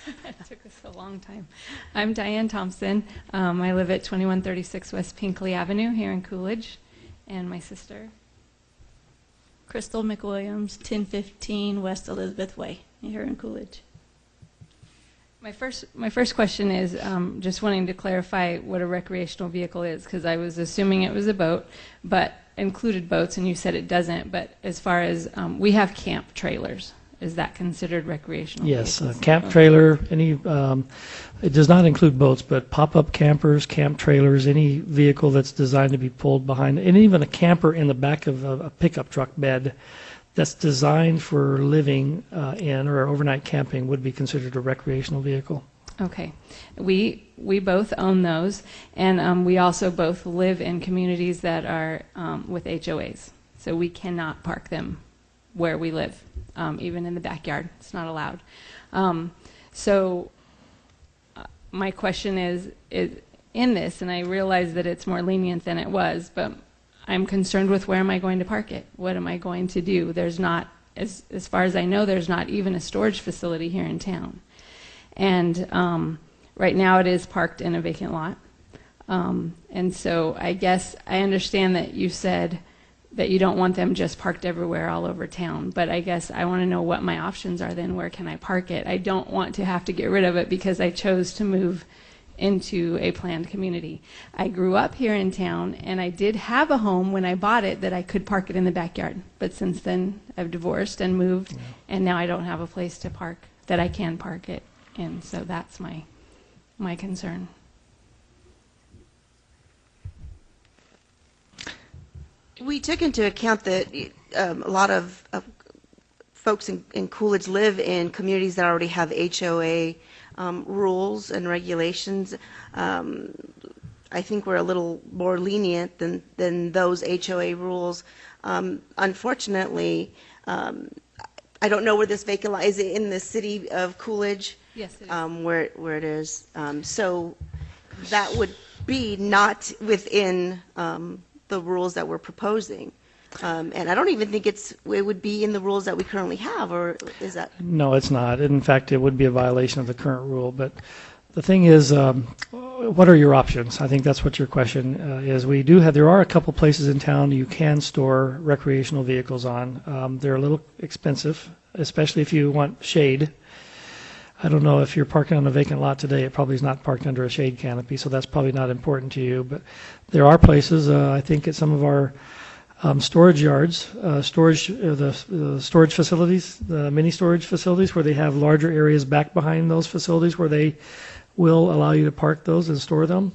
It took us a long time. I'm Diane Thompson. I live at 2136 West Pinkley Avenue here in Coolidge, and my sister. Crystal McWilliams, 1015 West Elizabeth Way, here in Coolidge. My first question is just wanting to clarify what a recreational vehicle is, because I was assuming it was a boat, but included boats, and you said it doesn't. But as far as we have camp trailers, is that considered recreational? Yes, vehicles? Camp trailer. It does not include boats, but pop-up campers, camp trailers, any vehicle that's designed to be pulled behind, and even a camper in the back of a pickup truck bed that's designed for living in or overnight camping would be considered a recreational vehicle. Okay. We both own those, and we also both live in communities that are with HOAs, so we cannot park them where we live, even in the backyard. It's not allowed. So my question is in this, and I realize that it's more lenient than it was, but I'm concerned with where am I going to park it? What am I going to do? There's not, as far as I know, there's not even a storage facility here in town. And right now it is parked in a vacant lot. And so I guess I understand that you said that you don't want them just parked everywhere all over town, but I guess I want to know what my options are then. Where can I park it? I don't want to have to get rid of it because I chose to move into a planned community. I grew up here in town, and I did have a home when I bought it that I could park it in the backyard. But since then, I've divorced and moved, and now I don't have a place to park that I can park it in. So that's my concern. We took into account that a lot of folks in Coolidge live in communities that already have HOA rules and regulations. I think we're a little more lenient than those HOA rules. Unfortunately, I don't know where this vacant lot is. It in the city of Coolidge? Yes, it is. Where it is. So that would be not within the rules that we're proposing. And I don't even think it would be in the rules that we currently have, or is that? No, it's not. In fact, it would be a violation of the current rule. But the thing is, what are your options? I think that's what your question is. There are a couple places in town you can store recreational vehicles on. They're a little expensive, especially if you want shade. I don't know if you're parking on a vacant lot today, it probably is not parked under a shade canopy, so that's probably not important to you. But there are places, I think at some of our storage yards, the storage facilities, the mini storage facilities where they have larger areas back behind those facilities where they will allow you to park those and store them.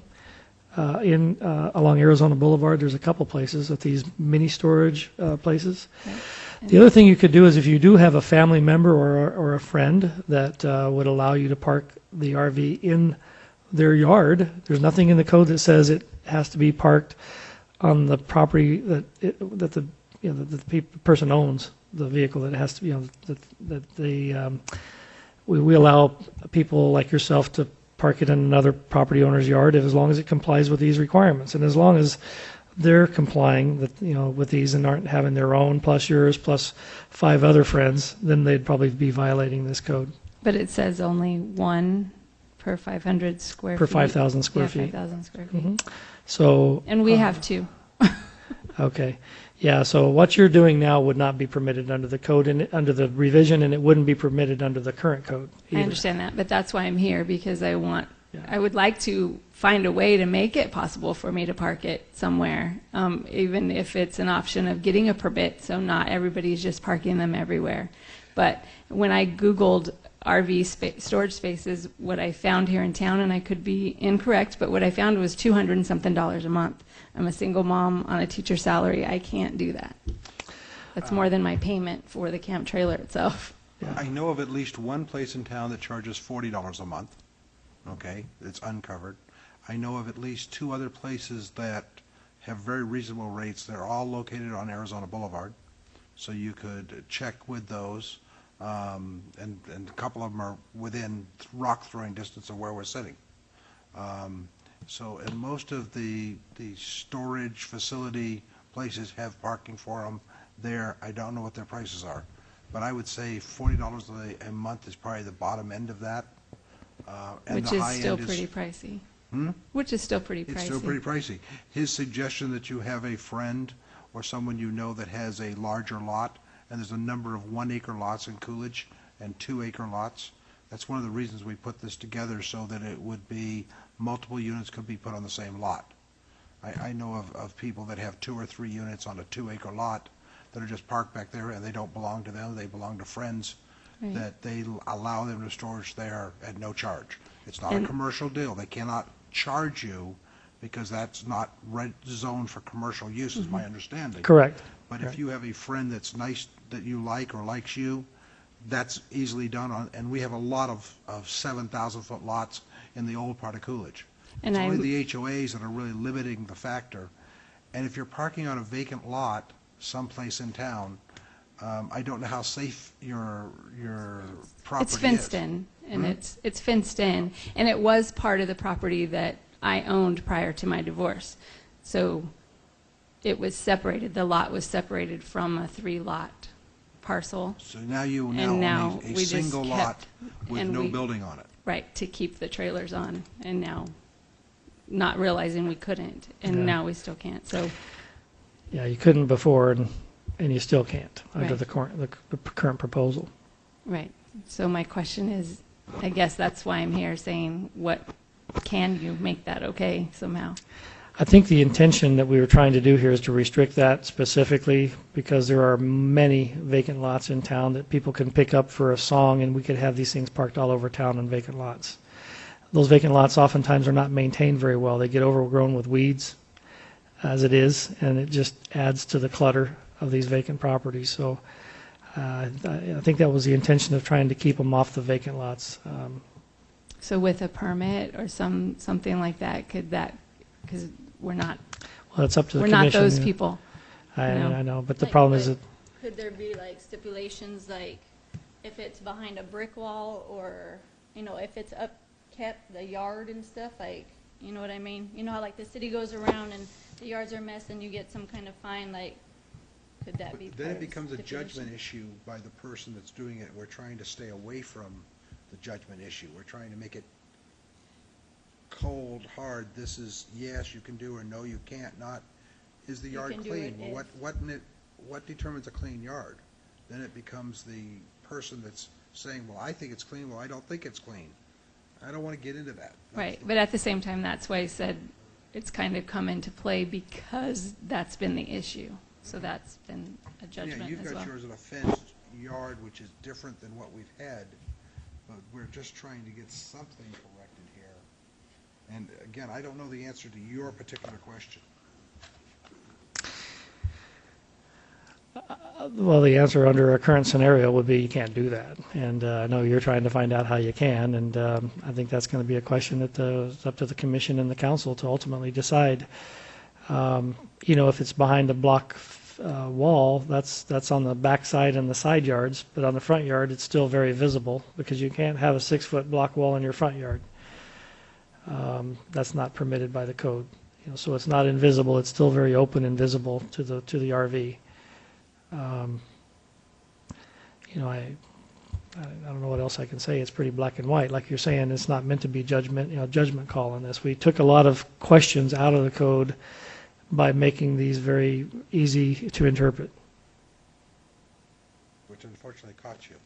Along Arizona Boulevard, there's a couple places at these mini storage places. Okay. The other thing you could do is if you do have a family member or a friend that would allow you to park the RV in their yard, there's nothing in the code that says it has to be parked on the property that the the person owns the vehicle that has to, we allow people like yourself to park it in another property owner's yard as long as it complies with these requirements. And as long as they're complying with these and aren't having their own plus yours plus 5 other friends, then they'd probably be violating this code. But it says only 1 per 500 square Per feet. 5,000 square Yeah, feet. 5,000 square feet. Mhm. So. And we have 2. Okay. Yeah, so what you're doing now would not be permitted under the code and under the revision, and it wouldn't be permitted under the current code I either. understand that, but that's why I'm here, because I Yeah. would like to find a way to make it possible for me to park it somewhere, even if it's an option of getting a permit, so not everybody's just parking them everywhere. But when I Googled RV storage spaces, what I found here in town, and I could be incorrect, but what I found was $200 and something a month. I'm a single mom on a teacher salary. I can't do that. That's more than my payment for the camp trailer itself. I know of at least one place in town that charges $40 a month. Okay, it's uncovered. I know of at least 2 other places that have very reasonable rates. They're all located on Arizona Boulevard, so you could check with those. And a couple of them are within rock throwing distance of where we're sitting. So, and most of the storage facility places have parking for them there. I don't know what their prices are, but I would say $40 a month is probably the bottom end of that. And Which the is high still end pretty pricey. Hmm? Which is still pretty pricey. It's still pretty pricey. His suggestion that you have a friend or someone you know that has a larger lot, and there's a number of 1-acre lots in Coolidge and 2-acre lots. That's one of the reasons we put this together, so that it would be multiple units could be put on the same lot. I know of people that have 2 or 3 units on a 2-acre lot that are just parked back there, and they don't belong to them. They belong to friends Right. that they allow them to storage there at no charge. It's not a commercial deal. They cannot charge you because that's not red zoned for commercial use, is my understanding. Correct. But if you have a friend that's nice, that you like or likes you, that's easily done on, and we have a lot of 7,000-foot lots in the old part of Coolidge. And It's only the HOAs that are really limiting the factor. And if you're parking on a vacant lot someplace in town, I don't know how safe your property is. It's fenced in, and it's fenced in, and it was part of the property that I owned prior to my divorce. So it was separated. The lot was separated from a 3-lot parcel. So now you And now now own a we just single lot kept- with and no we- building on it. Right, to keep the trailers on, and now not realizing we couldn't, and Yeah. now we still can't. So Yeah, you couldn't before, and you still can't under Right. the current proposal. right. So my question is, I guess that's why I'm here saying, what can you make that okay somehow? I think the intention that we were trying to do here is to restrict that specifically because there are many vacant lots in town that people can pick up for a song, and we could have these things parked all over town on vacant lots. Those vacant lots oftentimes are not maintained very well. They get overgrown with weeds as it is, and it just adds to the clutter of these vacant properties. So I think that was the intention of trying to keep them off the vacant lots. So with a permit or something like that, could that, because we're not, Well, it's up to the we're commission. not those yeah. people. I know, but the Like, problem is that could there be like stipulations, like if it's behind a brick wall, or, if it's up kept the yard and stuff, like, you know what I mean? You know how like the city goes around and the yards are a mess and you get some kind of fine, like, could that be Then part it of the becomes a stipulation? judgment issue by the person that's doing it. We're trying to stay away from the judgment issue. We're trying to make it cold, hard. This is yes, you can do, or no, you can't. Not, is the You yard can do clean? it Well, if- what determines a clean yard? Then it becomes the person that's saying, well, I think it's clean. Well, I don't think it's clean. I don't want to get into that. Right, but at the same time, that's why I said it's kind of come into play because that's been the issue. So that's been a Yeah, judgment you've as got well. yours in a fenced yard, which is different than what we've had, but we're just trying to get something corrected here. And again, I don't know the answer to your particular question. well, the answer under our current scenario would be you can't do that. And I know you're trying to find out how you can, and I think that's going to be a question that is up to the commission and the council to ultimately decide. If it's behind a block wall, that's on the back side and the side yards, but on the front yard, it's still very visible because you can't have a 6-foot block wall in your front yard. That's not permitted by the code. So it's not invisible, it's still very open and visible to the RV. I don't know what else I can say. It's pretty black and white. Like you're saying, it's not meant to be judgment call on this. We took a lot of questions out of the code by making these very easy to interpret. Which unfortunately caught you.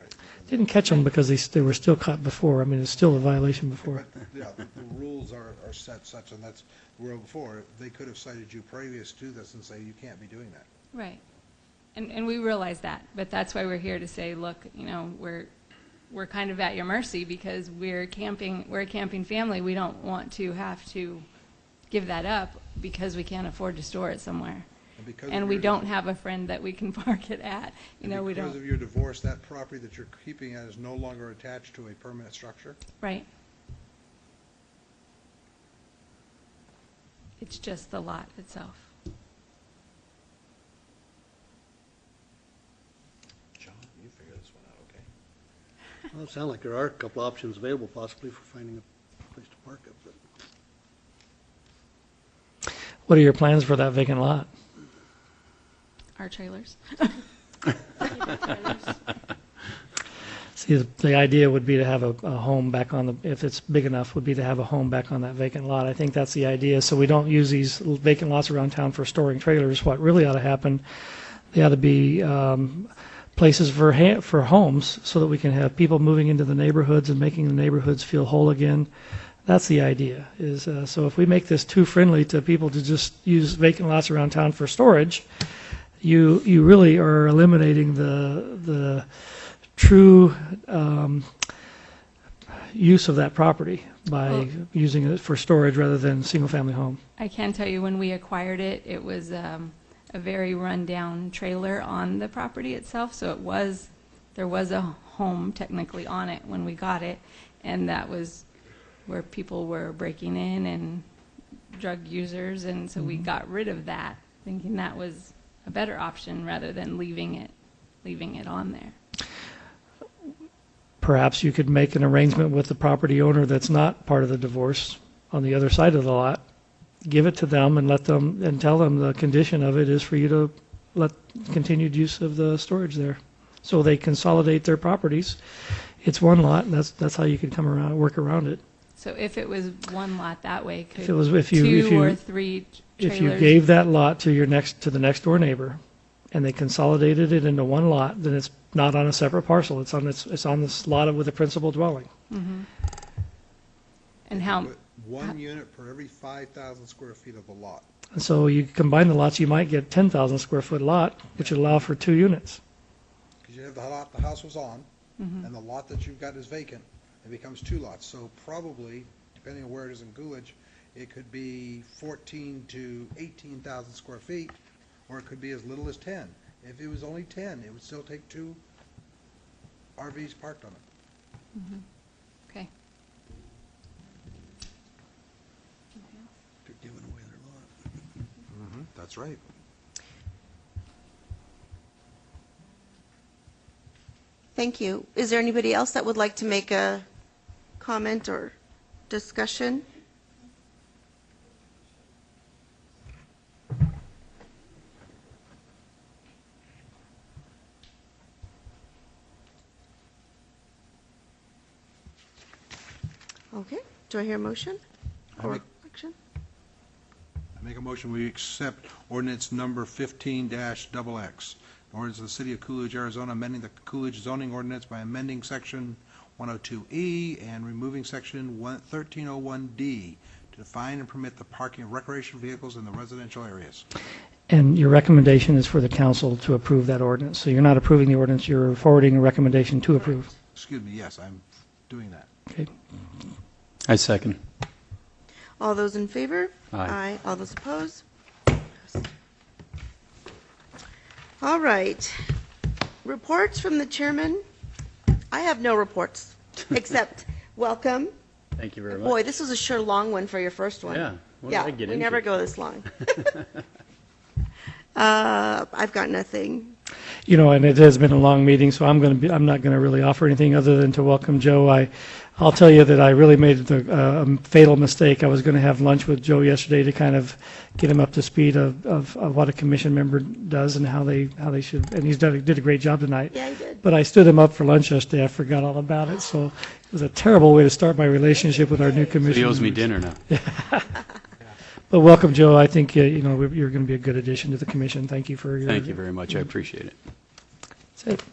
Right? Didn't catch them because they were still caught before. I mean, it's still a violation before. Yeah, the rules are set such, and that's where before, they could have cited you previous to this and say, you can't be doing that. Right. And we realize that, but that's why we're here to say, look, we're kind of at your mercy because we're a camping family. We don't want to have to give that up because we can't afford to store it somewhere. And we don't have a friend that we can park it at. We don't. Because of your divorce, that property that you're keeping at is no longer attached to a permanent structure? Right. It's just the lot itself. Well, it sounds like there are a couple options available possibly for finding a place to park it, but What are your plans for that vacant lot? Our trailers. See, the idea would be to have a home back on the, if it's big enough, would be to have a home back on that vacant lot. I think that's the idea. So we don't use these vacant lots around town for storing trailers. What really ought to happen, they ought to be places for homes so that we can have people moving into the neighborhoods and making the neighborhoods feel whole again. That's the idea. Is so if we make this too friendly to people to just use vacant lots around town for storage, you really are eliminating the true use of that property by using it for storage rather than single-family home. I can tell you when we acquired it, it was a very run-down trailer on the property itself. So there was a home technically on it when we got it, and that was where people were breaking in and drug users, and so we got rid of that, thinking that was a better option rather than leaving it on there. Perhaps you could make an arrangement with the property owner that's not part of the divorce on the other side of the lot. Give it to them and tell them the condition of it is for you to let continued use of the storage there. So they consolidate their properties. It's one lot, and that's how you could work around it. So if it was one lot that way, could if two you, or three trailers? If you gave that lot to the next door neighbor, and they consolidated it into one lot, then it's not on a separate parcel. It's on this lot with a principal dwelling. Mm-hmm. And how? One unit per every 5,000 square feet of the lot. And so you combine the lots, you might get 10,000 square foot lot, which would allow for 2 units. Because you have the lot the house was on, and the lot that you've got is vacant. It becomes 2 lots. So probably, depending on where it is in Coolidge, it could be 14 to 18,000 square feet, or it could be as little as 10. If it was only 10, it would still take 2 RVs parked on it. Mm-hmm. Okay. they're giving away their lot. That's right. Thank you. Is there anybody else that would like to make a comment or discussion? Okay. Do I hear a motion or action? I make a motion we accept ordinance number 15-XX. Ordinance of the City of Coolidge, Arizona, amending the Coolidge zoning ordinance by amending section 102E and removing section 1301D to define and permit the parking of recreational vehicles in the residential areas. And your recommendation is for the council to approve that ordinance. So you're not approving the ordinance, you're forwarding a recommendation to approve. Excuse me, yes, I'm doing that. Okay. I second. All those in favor? Aye. All those opposed? All right. Reports from the chairman. I have no reports, except welcome. Thank you very much. Boy, this was a sure long one for your first one. Yeah. What did Yeah, I get we into? never go this long. I've got nothing. You know, and it has been a long meeting, so I'm not going to really offer anything other than to welcome Joe. I'll tell you that I really made a fatal mistake. I was going to have lunch with Joe yesterday to kind of get him up to speed of what a commission member does and how they should. And did a great job tonight. Yeah, he did. But I stood him up for lunch yesterday. I forgot all about it, so it was a terrible way to start my relationship with our new commission. He owes me members. dinner now. But welcome, Joe. I think you're going to be a good addition to the commission. Thank you for your. Thank you very much. I appreciate it. That's it.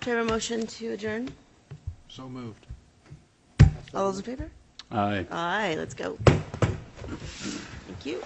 Do I have a motion to adjourn? So moved. All those in favor? Aye. Aye, let's go. Thank you.